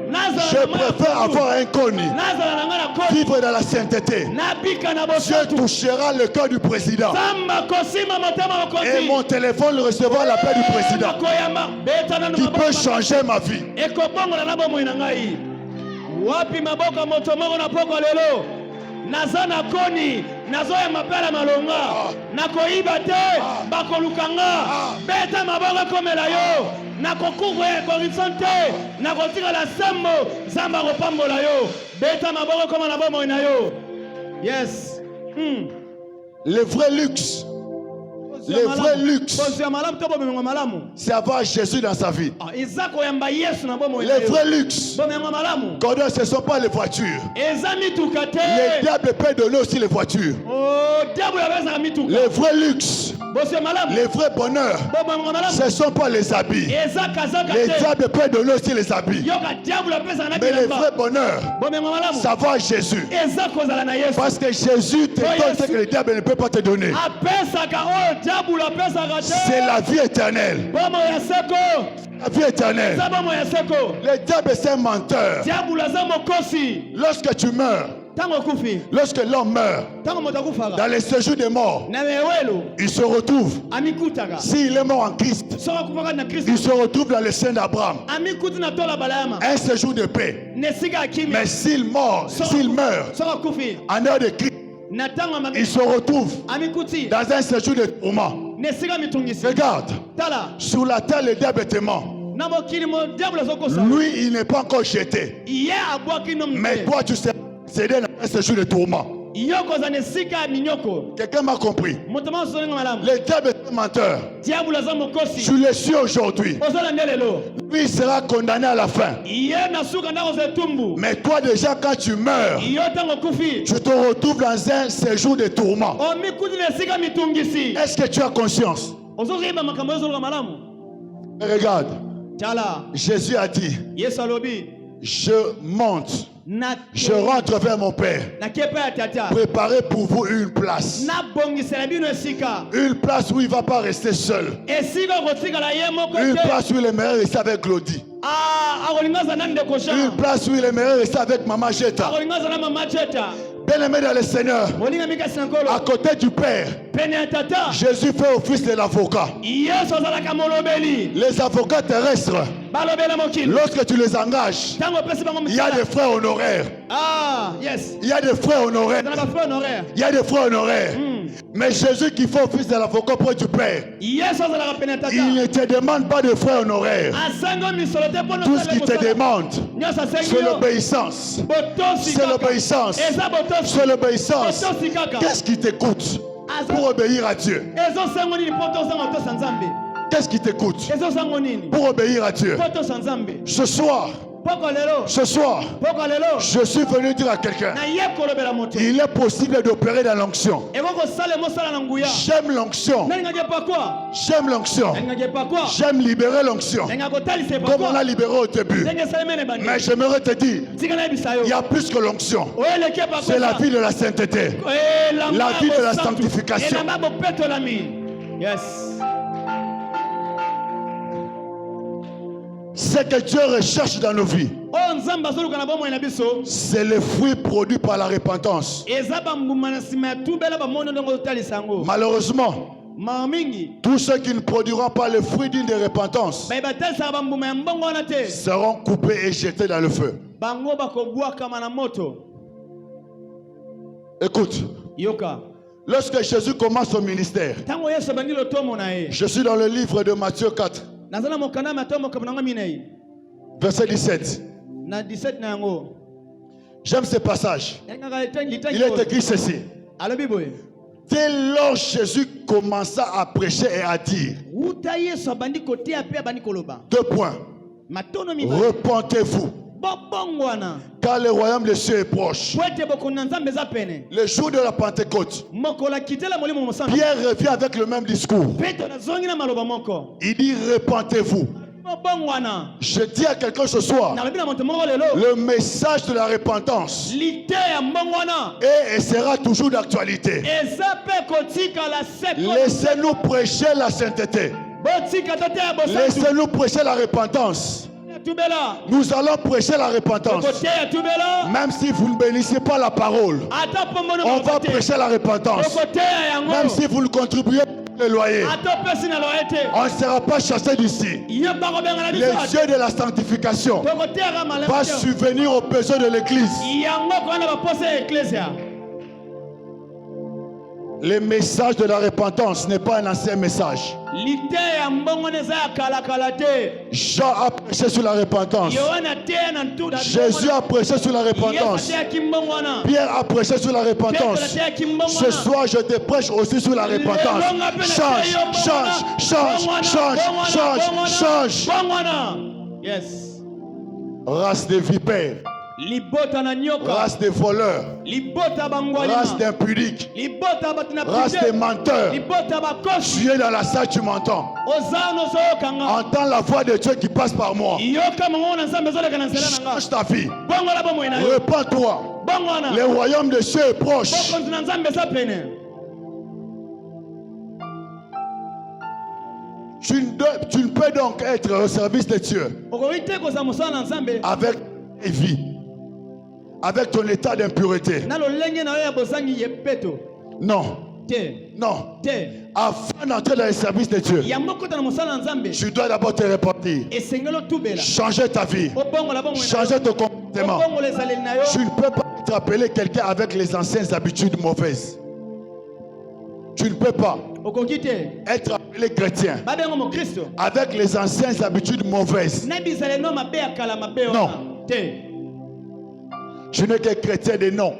[SPEAKER 2] Nazala.
[SPEAKER 1] Je préfère avoir un connu.
[SPEAKER 2] Nazala na ngana ko.
[SPEAKER 1] Vivre dans la sainteté.
[SPEAKER 2] Nabika na
[SPEAKER 1] Dieu
[SPEAKER 2] bosoto.
[SPEAKER 1] touchera le cœur du président.
[SPEAKER 2] Samba kosima matama
[SPEAKER 1] Et
[SPEAKER 2] kosi.
[SPEAKER 1] mon téléphone recevoir l'appel du président.
[SPEAKER 2] Koyama. Betana no
[SPEAKER 1] Qui
[SPEAKER 2] maboko.
[SPEAKER 1] peut changer ma vie.
[SPEAKER 2] Ekobongola na bomo ina ngai. Wapi maboko moto moko na poko lelo. Naza na koni, nazo ya mapela malonga. Nakoiba te, bakolukanga. Beta maboko komela yo. Nakokuvu ya horizonte, nakotika la sembo, zamba kopambola yo. Beta maboko koma na bomo ina yo. Yes.
[SPEAKER 1] Le vrai luxe, le vrai luxe, c'est avoir Jésus dans sa vie. Le vrai luxe, ce ne sont pas les voitures. Le diable peut donner aussi les voitures. Le vrai luxe, le vrai bonheur, ce ne sont pas les habits. Le diable peut donner aussi les habits. Mais le vrai bonheur, savoir Jésus. Parce que Jésus te donne ce que le diable ne peut pas te donner. C'est la vie éternelle. La vie éternelle. Le diable c'est un menteur. Lorsque tu meurs, lorsque l'homme meurt, dans les séjours des morts, il se retrouve, s'il est mort en Christ, il se retrouve dans le sein d'Abraham. Un séjour de paix. Mais s'il meurt en heure de Christ, il se retrouve dans un séjour de tourment. Regarde, sur la terre, le diable te ment. Lui, il n'est pas encore jeté. Mais toi, tu sais, c'est dans un séjour de tourment. Quelqu'un m'a compris. Le diable est un menteur. Tu le suis aujourd'hui. Lui, il sera condamné à la fin. Mais toi, déjà, quand tu meurs, tu te retrouves dans un séjour de tourment. Est-ce que tu as conscience? Regarde, Jésus a dit, je monte Je rentre vers mon Père. Préparez pour vous une place. Une place où il ne va pas rester seul. Une place où il aimerait rester avec Glody. Une place où il aimerait rester avec Maman Jetta. Bien-aimé dans le Seigneur, à côté du Père, Jésus fait office de l'avocat. Les avocats terrestres, lorsque tu les engages, il y a des frais honoraires. Il y a des frais honoraires. Il y a des frais honoraires. Mais Jésus qui fait office de l'avocat près du Père, il ne te demande pas de frais honoraires. Tout ce qu'il te demande, c'est l'obéissance. C'est l'obéissance. C'est l'obéissance. Qu'est-ce qui t'écoute pour obéir à Dieu? Qu'est-ce qui t'écoute pour obéir à Dieu? Ce soir, je suis venu dire à quelqu'un, il est possible d'opérer dans l'onction. J'aime l'onction. J'aime l'onction. J'aime libérer l'onction. Comme on l'a libéré au début. Mais j'aimerais te dire, il y a plus que l'onction. C'est la vie de la sainteté. La vie de la sanctification.
[SPEAKER 2] Yes.
[SPEAKER 1] Ce que Dieu recherche dans nos vies, c'est le fruit produit par la repentance. Malheureusement, tous ceux qui ne produiront pas le fruit d'une de repentance seront coupés et jetés dans le feu. Écoute, lorsque Jésus commence son ministère, je suis dans le livre de Matthieu 4. Verset 17. J'aime ce passage. Il est écrit ceci. Dès lors Jésus commença à prêcher et à dire, 2 points. Repentez-vous, car le royaume des cieux est proche. Le jour de la Pentecôte, Pierre revient avec le même discours. Il dit, repentez-vous. Je dis à quelqu'un ce soir, le message de la repentance est et sera toujours d'actualité. Laissez-nous prêcher la sainteté. Laissez-nous prêcher la repentance. Nous allons prêcher la repentance. Même si vous ne bénissez pas la parole, on va prêcher la repentance. Même si vous ne contribuez pas le loyer, on ne sera pas chassé d'ici. Les yeux de la sanctification va subvenir aux besoins de l'église. Le message de la repentance n'est pas un ancien message. Jean a prêché sur la repentance. Jésus a prêché sur la repentance. Pierre a prêché sur la repentance. Ce soir, je te prêche aussi sur la repentance. Change, change, change, change, change, change.
[SPEAKER 2] Yes.
[SPEAKER 1] Race de vipères. Race de voleurs, race d'impudiques, race de menteurs. Tu es dans la salle, tu m'entends. Entends la voix de Dieu qui passe par moi. Change ta vie. Repends-toi. Le royaume des cieux est proche. Tu ne peux donc être au service de Dieu avec ta vie, avec ton état d'impureté. Non. Non. Afin d'entrer dans le service de Dieu, tu dois d'abord te repentir. Changer ta vie. Changer ton comportement. Tu ne peux pas te rappeler quelqu'un avec les anciennes habitudes mauvaises. Tu ne peux pas être appelé chrétien avec les anciennes habitudes mauvaises. Non. Tu n'es que chrétien de nom.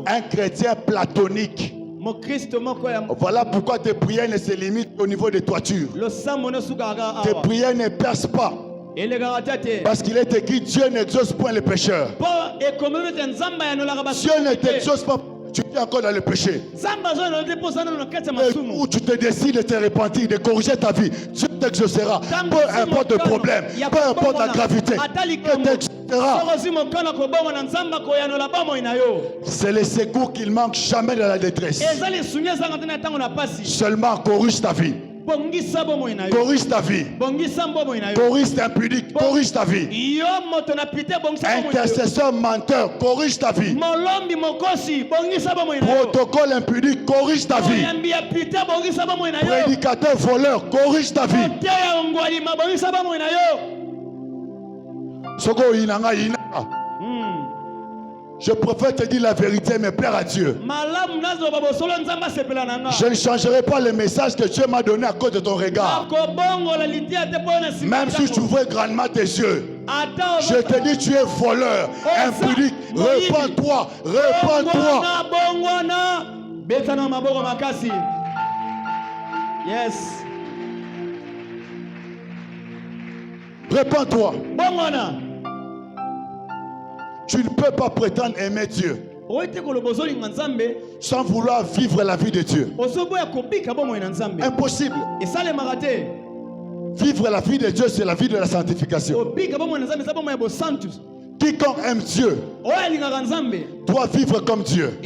[SPEAKER 1] Un chrétien platonique. Voilà pourquoi tes prières ne se limitent au niveau des toitures. Tes prières ne percent pas. Parce qu'il est écrit, Dieu n'exauce point les pécheurs. Dieu ne t'exauce pas. Tu es encore dans le péché. Où tu te décides de te repentir, de corriger ta vie, Dieu t'exaucera. Peu importe le problème, peu importe la gravité, que t'exaucera. C'est le secours qu'il manque jamais dans la détresse. Seulement corrige ta vie. Corrige ta vie. Corrige impudique. Corrige ta vie. Intercesseur menteur. Corrige ta vie. Protocole impudique. Corrige ta vie. Prédicateur voleur. Corrige ta vie. Soko inanga ina. Je préfère te dire la vérité, mais plaire à Dieu. Je ne changerai pas le message que Dieu m'a donné à cause de ton regard. Même si tu ouvres grandement tes yeux, je te dis tu es voleur, impudique. Répands-toi, répands-toi.
[SPEAKER 2] Yes.
[SPEAKER 1] Répands-toi. Tu ne peux pas prétendre aimer Dieu sans vouloir vivre la vie de Dieu. Impossible. Vivre la vie de Dieu, c'est la vie de la sanctification. Quiconque aime Dieu doit vivre comme Dieu.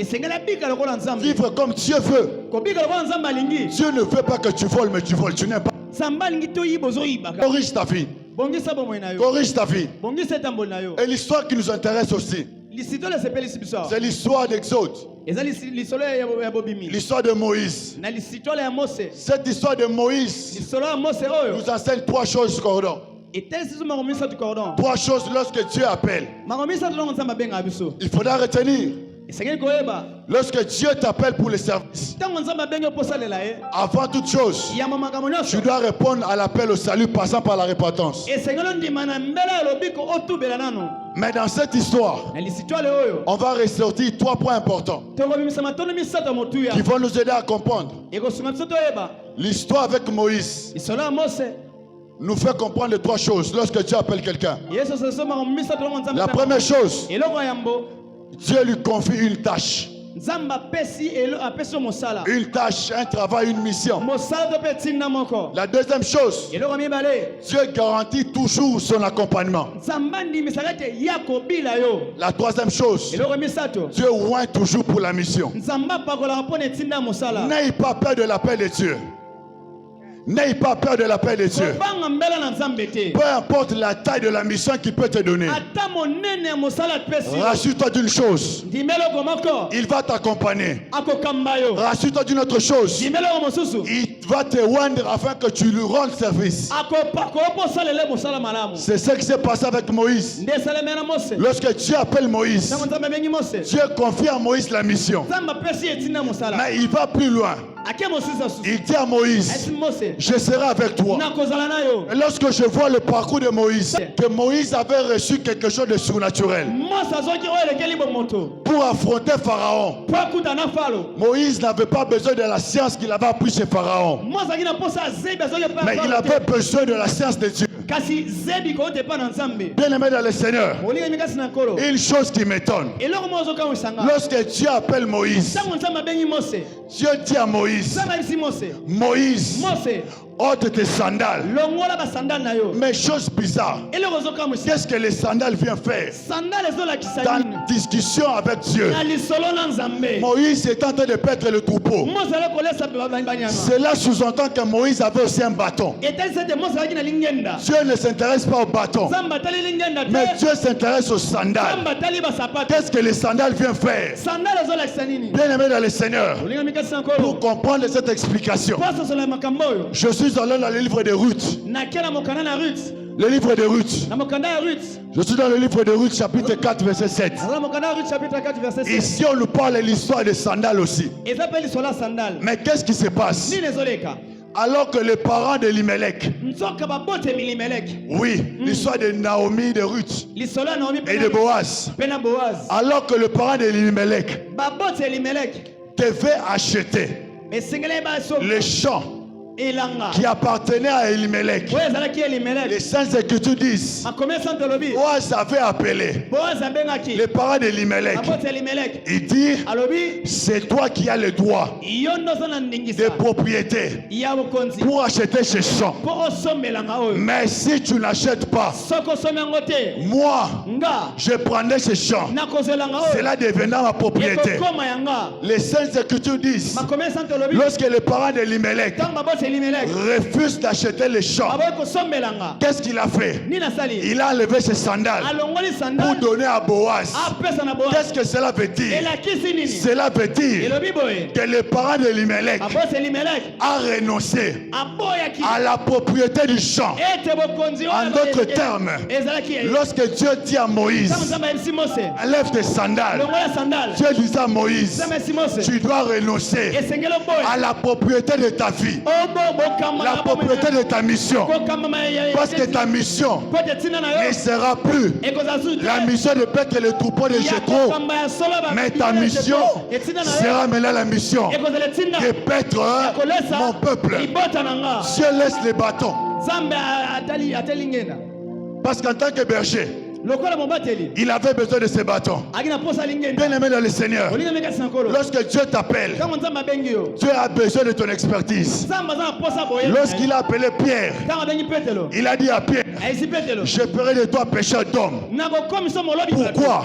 [SPEAKER 1] Vivre comme Dieu veut. Dieu ne veut pas que tu voles, mais tu voles. Tu n'aimes pas. Corrige ta vie. Corrige ta vie. Et l'histoire qui nous intéresse aussi, c'est l'histoire d'Exode. L'histoire de Moïse. Cette histoire de Moïse nous enseigne trois choses cordantes. Trois choses lorsque Dieu appelle. Il faudra retenir. Lorsque Dieu t'appelle pour le service, avant toute chose, tu dois répondre à l'appel au salut passant par la repentance. Mais dans cette histoire, on va ressortir trois points importants qui vont nous aider à comprendre. L'histoire avec Moïse nous fait comprendre trois choses lorsque Dieu appelle quelqu'un. La première chose, Dieu lui confie une tâche. Une tâche, un travail, une mission. La deuxième chose, Dieu garantit toujours son accompagnement. La troisième chose, Dieu oint toujours pour la mission. N'ayez pas peur de l'appel de Dieu. N'ayez pas peur de l'appel de Dieu. Peu importe la taille de la mission qu'il peut te donner. Rassure-toi d'une chose. Il va t'accompagner. Rassure-toi d'une autre chose. Il va te oindre afin que tu lui rendes service. C'est ce qui s'est passé avec Moïse. Lorsque Dieu appelle Moïse, Dieu confie à Moïse la mission. Mais il va plus loin. Il dit à Moïse, je serai avec toi. Et lorsque je vois le parcours de Moïse, que Moïse avait reçu quelque chose de surnaturel pour affronter Pharaon. Moïse n'avait pas besoin de la science qu'il avait appris chez Pharaon, mais il avait besoin de la science de Dieu. Bien aimé dans le Seigneur, une chose qui m'étonne, lorsque Dieu appelle Moïse, Dieu dit à Moïse, Moïse, ôte tes sandales. Mais chose bizarre, qu'est-ce que les sandales viennent faire dans la discussion avec Dieu? Moïse est en train de perdre le troupeau. Cela sous-entend que Moïse avait aussi un bâton. Dieu ne s'intéresse pas au bâton, mais Dieu s'intéresse aux sandales. Qu'est-ce que les sandales viennent faire? Bien aimé dans le Seigneur, pour comprendre cette explication, je suis allé dans le livre de Ruth. Le livre de Ruth. Je suis dans le livre de Ruth, chapitre 4, verset 7. Ici, on nous parle de l'histoire des sandales aussi. Mais qu'est-ce qui se passe? Alors que les parents de Limelech, oui, l'histoire de Naomi, de Ruth et de Boaz, alors que le parent de Limelech devait acheter les champs qui appartenait à Elimelech. Les Saintes Écritures disent, Boaz avait appelé les parents d'Elimelech. Il dit, c'est toi qui as le droit de propriété pour acheter ce champ. Mais si tu n'achètes pas, moi, je prendrai ce champ. Cela deviendra ma propriété. Les Saintes Écritures disent, lorsque les parents d'Elimelech refusent d'acheter le champ, qu'est-ce qu'il a fait? Il a enlevé ses sandales pour donner à Boaz. Qu'est-ce que cela veut dire? Cela veut dire que les parents d'Elimelech a renoncé à la propriété du champ. En d'autres termes, lorsque Dieu dit à Moïse, enlève tes sandales, Dieu dit à Moïse, tu dois renoncer à la propriété de ta vie, la propriété de ta mission, parce que ta mission ne sera plus la mission de paître le troupeau de Jéthro, mais ta mission sera maintenant la mission de paître mon peuple. Dieu laisse les bâtons, parce qu'en tant que berger, il avait besoin de ces bâtons. Bien aimé dans le Seigneur, lorsque Dieu t'appelle, Dieu a besoin de ton expertise. Lorsqu'il a appelé Pierre, il a dit à Pierre, je ferai de toi pêcheur d'hommes. Pourquoi?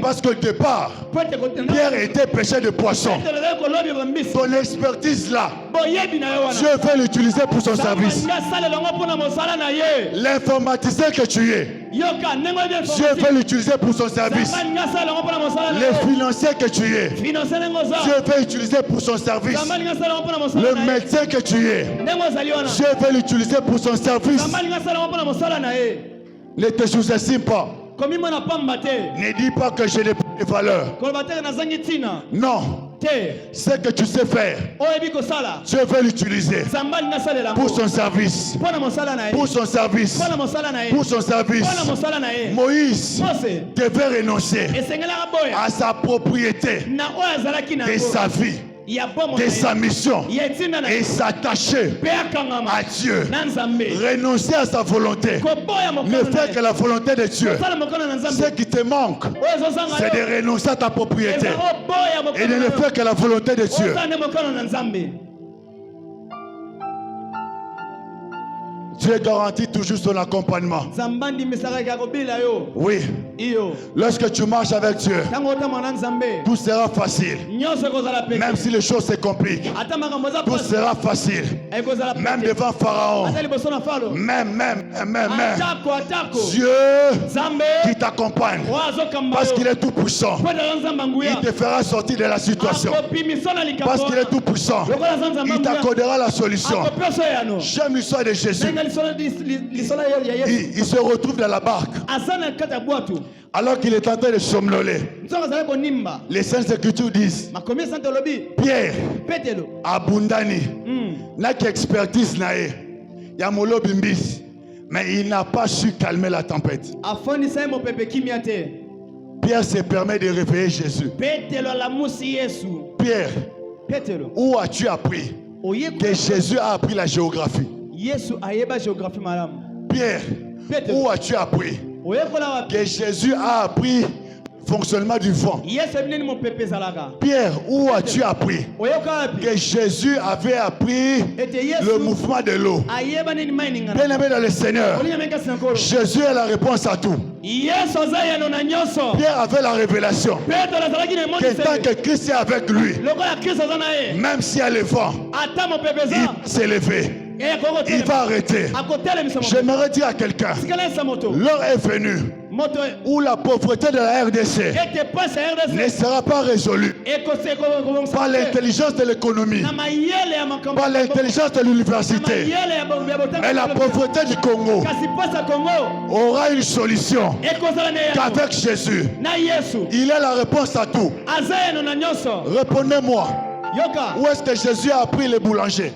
[SPEAKER 1] Parce qu'au départ, Pierre était pêcheur de poissons. Ton expertise là, Dieu veut l'utiliser pour son service. L'informaticien que tu es, Dieu veut l'utiliser pour son service. Le financier que tu es, Dieu veut l'utiliser pour son service. Le médecin que tu es, Dieu veut l'utiliser pour son service. Ne te sous-estime pas. Ne dis pas que je n'ai pas de valeur. Non. Ce que tu sais faire, Dieu veut l'utiliser pour son service. Pour son service. Pour son service. Moïse devait renoncer à sa propriété de sa vie, de sa mission, et s'attacher à Dieu. Renoncer à sa volonté. Ne faire que la volonté de Dieu. Ce qui te manque, c'est de renoncer à ta propriété et de ne faire que la volonté de Dieu. Dieu garantit toujours son accompagnement. Oui. Lorsque tu marches avec Dieu, tout sera facile. Même si les choses se compliquent, tout sera facile. Même devant Pharaon. Même. Dieu qui t'accompagne, parce qu'il est tout puissant, il te fera sortir de la situation. Parce qu'il est tout puissant, il t'accordera la solution. J'aime l'histoire de Jésus. Il se retrouve dans la barque alors qu'il est en train de somnoler. Les Saintes Écritures disent, Pierre abundani n'a qu'expertise nae yamolo bimbis, mais il n'a pas su calmer la tempête. Pierre se permet de réveiller Jésus. Pierre, où as-tu appris que Jésus a appris la géographie? Pierre, où as-tu appris que Jésus a appris le fonctionnement du vent? Pierre, où as-tu appris que Jésus avait appris le mouvement de l'eau? Bien aimé dans le Seigneur, Jésus a la réponse à tout. Pierre avait la révélation que tant que Christ est avec lui, même s'il y a le vent, il s'est levé. Il va arrêter. J'aimerais dire à quelqu'un, l'heure est venue où la pauvreté de la RDC ne sera pas résolue par l'intelligence de l'économie, par l'intelligence de l'université, mais la pauvreté du Congo aura une solution qu'avec Jésus. Il est la réponse à tout. Répondez-moi, où est-ce que Jésus a appris les boulangers?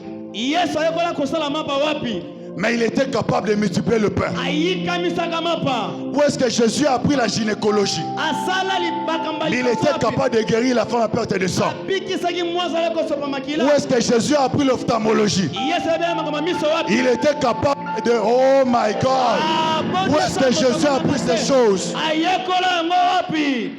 [SPEAKER 1] Mais il était capable de multiplier le pain.
[SPEAKER 2] ayikamisaka mapa
[SPEAKER 1] Où est-ce que Jésus a appris la gynécologie?
[SPEAKER 2] asala libakamba
[SPEAKER 1] Il était capable de guérir la femme à perte de sang.
[SPEAKER 2] abikisaki mwasi ala kosopa makila
[SPEAKER 1] Où est-ce que Jésus a appris l'ophtalmologie?
[SPEAKER 2] yesu abela makambo miso wapi
[SPEAKER 1] Il était capable de... Oh my God! Où est-ce que Jésus a appris ces choses?
[SPEAKER 2] ayekola yango wapi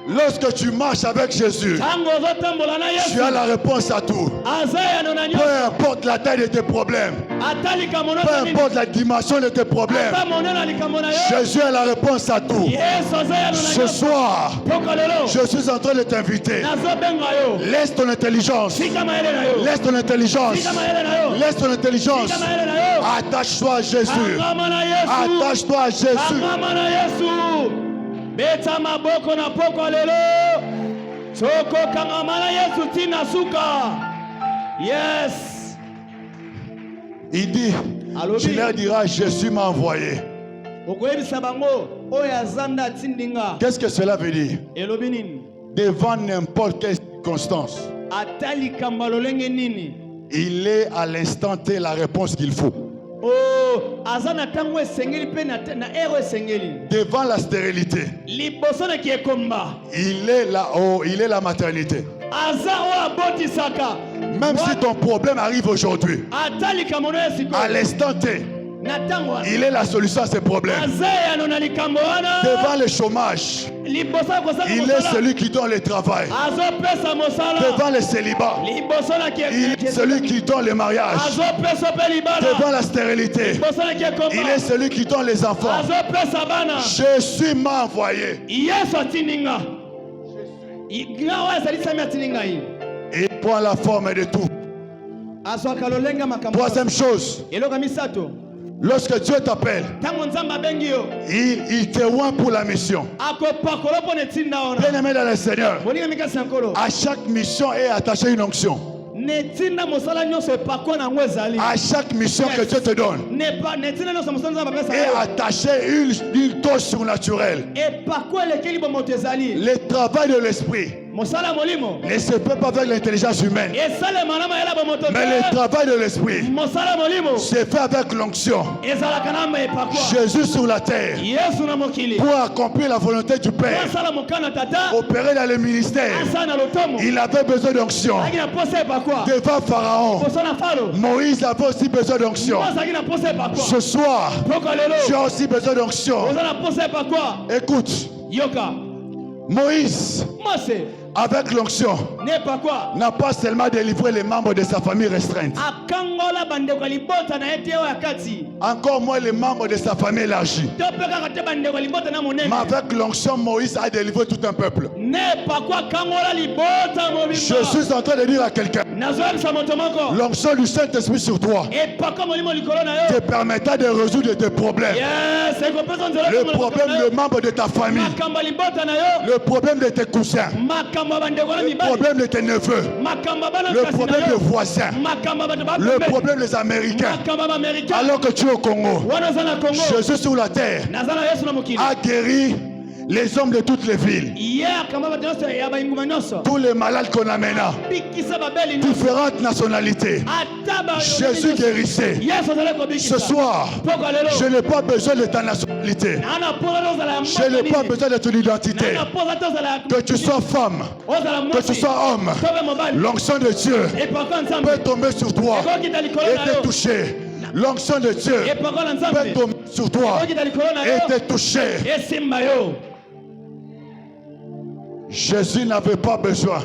[SPEAKER 1] Lorsque tu marches avec Jésus,
[SPEAKER 2] ntango ozotambola na
[SPEAKER 1] tu
[SPEAKER 2] yesu
[SPEAKER 1] as la réponse à tout.
[SPEAKER 2] aza yano na
[SPEAKER 1] Peu
[SPEAKER 2] nyonso
[SPEAKER 1] importe la taille de tes problèmes,
[SPEAKER 2] ata likambo
[SPEAKER 1] peu
[SPEAKER 2] nyonso nini
[SPEAKER 1] importe la dimension de tes problèmes,
[SPEAKER 2] ata monene na likambo na yo
[SPEAKER 1] Jésus a la réponse à tout.
[SPEAKER 2] yesu aza yano na
[SPEAKER 1] Ce
[SPEAKER 2] nyonso
[SPEAKER 1] soir,
[SPEAKER 2] mpoka lelo
[SPEAKER 1] je suis en train de t'inviter.
[SPEAKER 2] nazobenga yo
[SPEAKER 1] Laisse ton intelligence.
[SPEAKER 2] sika mayele na yo
[SPEAKER 1] Laisse ton intelligence.
[SPEAKER 2] sika mayele na yo
[SPEAKER 1] Laisse ton intelligence.
[SPEAKER 2] sika mayele na yo
[SPEAKER 1] Attache-toi à Jésus.
[SPEAKER 2] angama na yesu
[SPEAKER 1] Attache-toi à Jésus.
[SPEAKER 2] angama na yesu beta maboko na poko lelo tokokangama na yesu tina suka yes
[SPEAKER 1] Il dit,
[SPEAKER 2] Alobi.
[SPEAKER 1] tu leur diras, Jésus m'a envoyé.
[SPEAKER 2] okoyebisa bango oyo aza nde atindinga
[SPEAKER 1] Qu'est-ce que cela veut dire?
[SPEAKER 2] elobi nini
[SPEAKER 1] Devant n'importe quelle circonstance,
[SPEAKER 2] ata likambo lolenge nini
[SPEAKER 1] il est à l'instant T la réponse qu'il faut.
[SPEAKER 2] o aza na ntango esengeli mpe na ere esengeli
[SPEAKER 1] Devant la stérilité,
[SPEAKER 2] liboso na kiekomba
[SPEAKER 1] il est la maternité.
[SPEAKER 2] aza oyo abotisaka
[SPEAKER 1] Même si ton problème arrive aujourd'hui,
[SPEAKER 2] ata likambo no
[SPEAKER 1] à
[SPEAKER 2] esiko
[SPEAKER 1] l'instant T,
[SPEAKER 2] na ntango wana
[SPEAKER 1] il est la solution à ces problèmes.
[SPEAKER 2] aza yano na likambo wana
[SPEAKER 1] Devant le chômage,
[SPEAKER 2] liboso ya kosala
[SPEAKER 1] il est
[SPEAKER 2] mosala
[SPEAKER 1] celui qui donne le travail.
[SPEAKER 2] azopesa mosala
[SPEAKER 1] Devant le célibat,
[SPEAKER 2] liboso na
[SPEAKER 1] il est celui qui donne le mariage.
[SPEAKER 2] azopesa mpe libala
[SPEAKER 1] Devant la stérilité,
[SPEAKER 2] liboso na
[SPEAKER 1] il est
[SPEAKER 2] kiekomba
[SPEAKER 1] celui qui donne les enfants.
[SPEAKER 2] azopesa bana
[SPEAKER 1] Jésus m'a envoyé.
[SPEAKER 2] yesu atindinga nga oyo azalisami atindi ngai
[SPEAKER 1] Il prend la forme de tout.
[SPEAKER 2] azwaka lolenge makambo
[SPEAKER 1] Troisième chose,
[SPEAKER 2] eloko ya misato
[SPEAKER 1] lorsque Dieu t'appelle,
[SPEAKER 2] ntango nzambe abengi yo
[SPEAKER 1] il te oint pour la mission.
[SPEAKER 2] akopakola mpo na etinda wana
[SPEAKER 1] Bien-aimé dans le Seigneur,
[SPEAKER 2] moninga mikasi ya nkolo
[SPEAKER 1] à chaque mission est attachée une onction.
[SPEAKER 2] netinda mosala nyonso epakwa nango ezali
[SPEAKER 1] À chaque mission que Dieu te donne
[SPEAKER 2] netinda nyonso mosala nzambe apesa
[SPEAKER 1] est
[SPEAKER 2] yo
[SPEAKER 1] attachée une touche surnaturelle.
[SPEAKER 2] epakwa elekeli bomoto ezali
[SPEAKER 1] Le travail de l'esprit
[SPEAKER 2] mosala molimo
[SPEAKER 1] ne se fait pas avec l'intelligence humaine,
[SPEAKER 2] esalema na mayela bomoto
[SPEAKER 1] mais le travail de l'esprit
[SPEAKER 2] mosala molimo
[SPEAKER 1] se fait avec l'onction.
[SPEAKER 2] ezalaka na epakwa
[SPEAKER 1] Jésus sur la terre,
[SPEAKER 2] yesu na mokili
[SPEAKER 1] pour accomplir la volonté du Père,
[SPEAKER 2] asala mokana tata
[SPEAKER 1] opérer dans le ministère,
[SPEAKER 2] asala na lotomo
[SPEAKER 1] il avait besoin d'onction.
[SPEAKER 2] azalaki na posa epakwa
[SPEAKER 1] Devant Pharaon,
[SPEAKER 2] poso na falo
[SPEAKER 1] Moïse avait aussi besoin d'onction.
[SPEAKER 2] azalaki na posa epakwa
[SPEAKER 1] Ce soir,
[SPEAKER 2] poko
[SPEAKER 1] tu
[SPEAKER 2] lelo
[SPEAKER 1] as aussi besoin d'onction.
[SPEAKER 2] oza na posa epakwa
[SPEAKER 1] Écoute,
[SPEAKER 2] yoka
[SPEAKER 1] Moïse,
[SPEAKER 2] mose
[SPEAKER 1] avec l'onction,
[SPEAKER 2] ne epakwa
[SPEAKER 1] n'a pas seulement délivré les membres de sa famille restreinte,
[SPEAKER 2] akangola bandeko ya libota na ye te oyo ya kati
[SPEAKER 1] encore moins les membres de sa famille élargie.
[SPEAKER 2] to mpe kaka te bandeko ya libota na monene
[SPEAKER 1] Mais avec l'onction, Moïse a délivré tout un peuple.
[SPEAKER 2] ne epakwa akangola libota
[SPEAKER 1] Je
[SPEAKER 2] mobimba
[SPEAKER 1] suis en train de dire à quelqu'un,
[SPEAKER 2] nazoyebisa moto moko
[SPEAKER 1] l'onction du Saint-Esprit sur toi
[SPEAKER 2] epakwa molimo likolo na
[SPEAKER 1] te
[SPEAKER 2] yo
[SPEAKER 1] permettra de résoudre tes problèmes.
[SPEAKER 2] yes ekopesa nzela
[SPEAKER 1] Le problème de membres de ta famille,
[SPEAKER 2] makambo ya libota na yo
[SPEAKER 1] le problème de tes cousins,
[SPEAKER 2] makambo ya bandeko na
[SPEAKER 1] le
[SPEAKER 2] mibali
[SPEAKER 1] problème de tes neveux,
[SPEAKER 2] makambo ya bana
[SPEAKER 1] le
[SPEAKER 2] kasi
[SPEAKER 1] problème
[SPEAKER 2] na
[SPEAKER 1] des
[SPEAKER 2] yo
[SPEAKER 1] voisins,
[SPEAKER 2] makambo ya bato
[SPEAKER 1] le
[SPEAKER 2] bapembe
[SPEAKER 1] problème des Américains.
[SPEAKER 2] makambo ya baaméricain
[SPEAKER 1] Alors que tu es au Congo,
[SPEAKER 2] wana oza na congo
[SPEAKER 1] Jésus sur la terre
[SPEAKER 2] naza na yesu na mokili
[SPEAKER 1] a guéri les hommes de toutes les villes,
[SPEAKER 2] ye akamba bato nyonso ya bayinguma nyonso
[SPEAKER 1] tous les malades qu'on amena,
[SPEAKER 2] bikisa babeli nyonso
[SPEAKER 1] différentes nationalités.
[SPEAKER 2] ata
[SPEAKER 1] Jésus guérissait.
[SPEAKER 2] yesu azali
[SPEAKER 1] Ce
[SPEAKER 2] kobikisa
[SPEAKER 1] soir,
[SPEAKER 2] poko lelo
[SPEAKER 1] je n'ai pas besoin de ta nationalité.
[SPEAKER 2] ana poza te ozala ya
[SPEAKER 1] Je n'ai pas besoin de ton identité.
[SPEAKER 2] ana poza te ozala ya
[SPEAKER 1] Que tu sois femme,
[SPEAKER 2] ozala
[SPEAKER 1] que tu
[SPEAKER 2] mwasi
[SPEAKER 1] sois homme,
[SPEAKER 2] to mpe mobali
[SPEAKER 1] l'onction de Dieu
[SPEAKER 2] epakwa nzambe
[SPEAKER 1] peut tomber sur toi
[SPEAKER 2] ekokita likolo
[SPEAKER 1] et
[SPEAKER 2] na
[SPEAKER 1] te
[SPEAKER 2] yo
[SPEAKER 1] toucher. L'onction de Dieu
[SPEAKER 2] epakwa na
[SPEAKER 1] peut
[SPEAKER 2] nzambe
[SPEAKER 1] tomber sur toi
[SPEAKER 2] ekokita likolo na
[SPEAKER 1] et
[SPEAKER 2] yo
[SPEAKER 1] te toucher.
[SPEAKER 2] esimba yo
[SPEAKER 1] Jésus n'avait pas besoin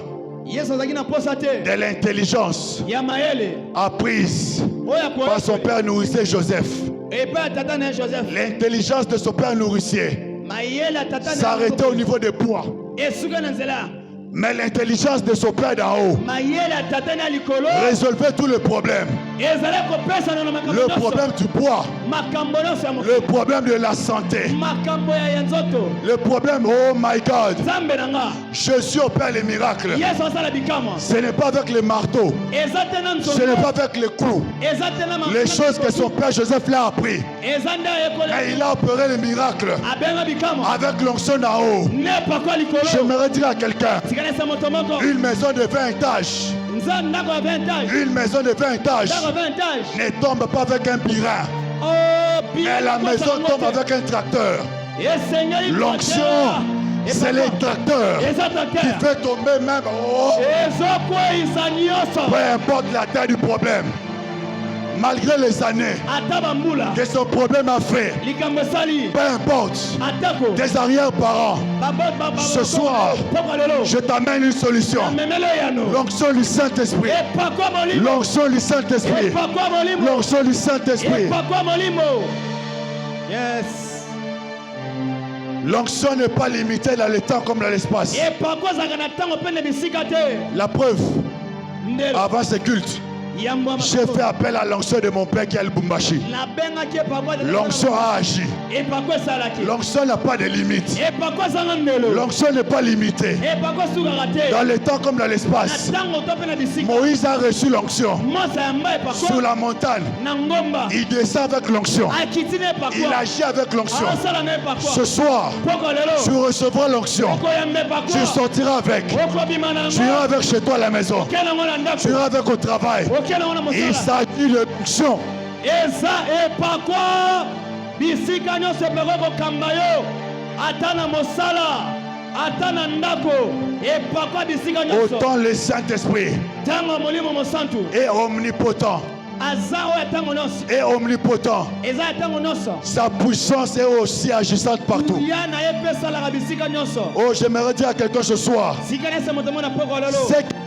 [SPEAKER 2] yesu azalaki na posa te
[SPEAKER 1] de l'intelligence
[SPEAKER 2] ya mayele
[SPEAKER 1] apprise
[SPEAKER 2] oyo
[SPEAKER 1] par son père nourricier Joseph.
[SPEAKER 2] epai ya tata na ye joseph
[SPEAKER 1] L'intelligence de son père nourricier
[SPEAKER 2] mayele ya tata na
[SPEAKER 1] s'arrêtait au niveau des poids.
[SPEAKER 2] esuka na nzela
[SPEAKER 1] Mais l'intelligence de son père d'en haut
[SPEAKER 2] mayele ya tata na likolo
[SPEAKER 1] résolvait tous les problèmes.
[SPEAKER 2] ezali kopesana na makambo
[SPEAKER 1] Le
[SPEAKER 2] nyonso
[SPEAKER 1] problème du poids,
[SPEAKER 2] makambo nyonso ya
[SPEAKER 1] le
[SPEAKER 2] mokili
[SPEAKER 1] problème de la santé,
[SPEAKER 2] makambo ya nzoto
[SPEAKER 1] le problème, oh my God,
[SPEAKER 2] nzambe na nga
[SPEAKER 1] Jésus opère les miracles.
[SPEAKER 2] yesu asala bikamwa
[SPEAKER 1] Ce n'est pas avec les marteaux,
[SPEAKER 2] eza te na
[SPEAKER 1] ce n'est
[SPEAKER 2] nzongo
[SPEAKER 1] pas avec les coups.
[SPEAKER 2] eza te na
[SPEAKER 1] Les choses que son père Joseph l'a appris.
[SPEAKER 2] eza nde ayekola
[SPEAKER 1] Et il a opéré les miracles
[SPEAKER 2] abenga bikamwa
[SPEAKER 1] avec l'onction d'en haut.
[SPEAKER 2] ne pakwa likolo
[SPEAKER 1] J'aimerais dire à quelqu'un,
[SPEAKER 2] tikalesa moto moko
[SPEAKER 1] une maison de 20 étages Une maison de 20 étages ne tombe pas avec un birin, mais la maison tombe avec un tracteur. L'onction, c'est les tracteurs qui fait tomber même. Peu importe la taille du problème, malgré les années que son problème a fait, peu importe tes arrière-parents, ce soir, je t'amène une solution. L'onction du Saint-Esprit. L'onction du Saint-Esprit. L'onction du Saint-Esprit.
[SPEAKER 2] Yes.
[SPEAKER 1] L'onction n'est pas limitée dans le temps comme dans l'espace. La preuve, avant ce culte, j'ai fait appel à l'onction de mon père qui est à Lubumbashi. L'onction a agi. L'onction n'a pas de limite. L'onction n'est pas limitée. Dans le temps comme dans l'espace, Moïse a reçu l'onction. Sur la montagne, il descend avec l'onction. Il agit avec l'onction. Ce soir, tu recevras l'onction. Tu sortiras avec. Tu iras avec chez toi à la maison. Tu iras avec au travail. Il s'agit de l'onction.
[SPEAKER 2] Eza epakwa bisika nyonso peko kambayo atana mosala atana ndako epakwa bisika nyonso.
[SPEAKER 1] Autant le Saint-Esprit
[SPEAKER 2] tango molimo mosantu
[SPEAKER 1] est omnipotent. Et omnipotent. Sa puissance est aussi agissante partout. Oh, j'aimerais dire à quelqu'un ce soir, ce qui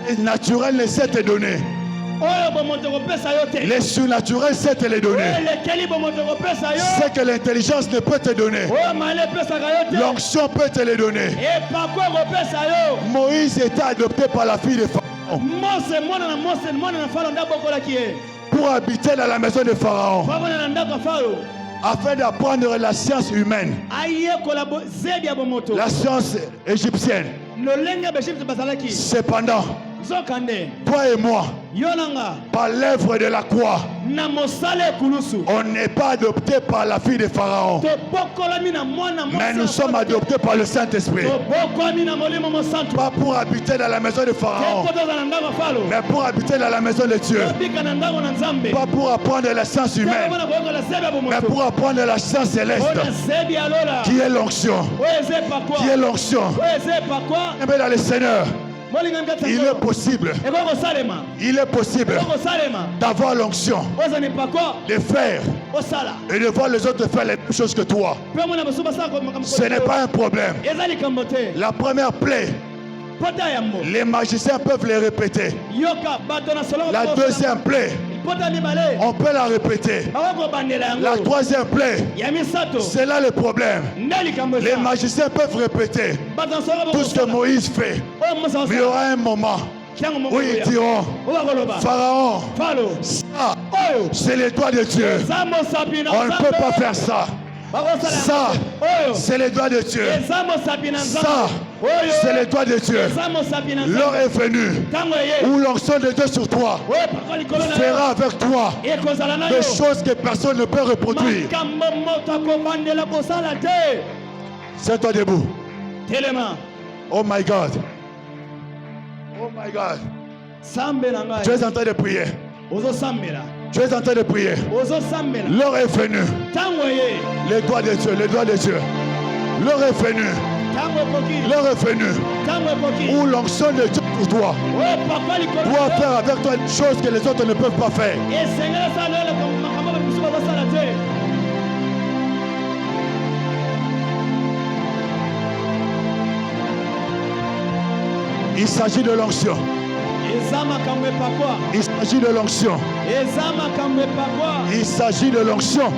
[SPEAKER 1] est naturel ne sait te donner. Les surnaturels sait te les donner. Ce que l'intelligence ne peut te donner, l'onction peut te les donner. Moïse était adopté par la fille de Pharaon pour habiter dans la maison de Pharaon, afin d'apprendre la science humaine, la science égyptienne. Cependant, toi et moi, par l'œuvre de la croix, on n'est pas adopté par la fille de Pharaon, mais nous sommes adoptés par le Saint-Esprit. Pas pour habiter dans la maison de Pharaon, mais pour habiter dans la maison de Dieu. Pas pour apprendre la science humaine, mais pour apprendre la science céleste, qui est l'onction. Qui est l'onction. Mais dans le Seigneur, il est possible d'avoir l'onction, de faire et de voir les autres faire les mêmes choses que toi. Ce n'est pas un problème. La première plaie, les magiciens peuvent les répéter. La deuxième plaie, on peut la répéter. La troisième plaie, c'est là le problème. Les magiciens peuvent répéter tout ce que Moïse fait. Mais il y aura un moment où ils diront, Pharaon, ça, c'est les doigts de Dieu. On ne peut pas faire ça. Ça, c'est les doigts de Dieu. Ça, c'est les doigts de Dieu. L'heure est venue où l'onction de Dieu sur toi fera avec toi des choses que personne ne peut reproduire. C'est toi debout. Oh my God. Oh my God. Tu es en train de prier. Tu es en train de prier. L'heure est venue. Les doigts de Dieu, les doigts de Dieu. L'heure est venue. L'heure est venue où l'onction de Dieu pour toi doit faire avec toi une chose que les autres ne peuvent pas faire. Il s'agit de l'onction. Il s'agit de l'onction. Il s'agit de l'onction.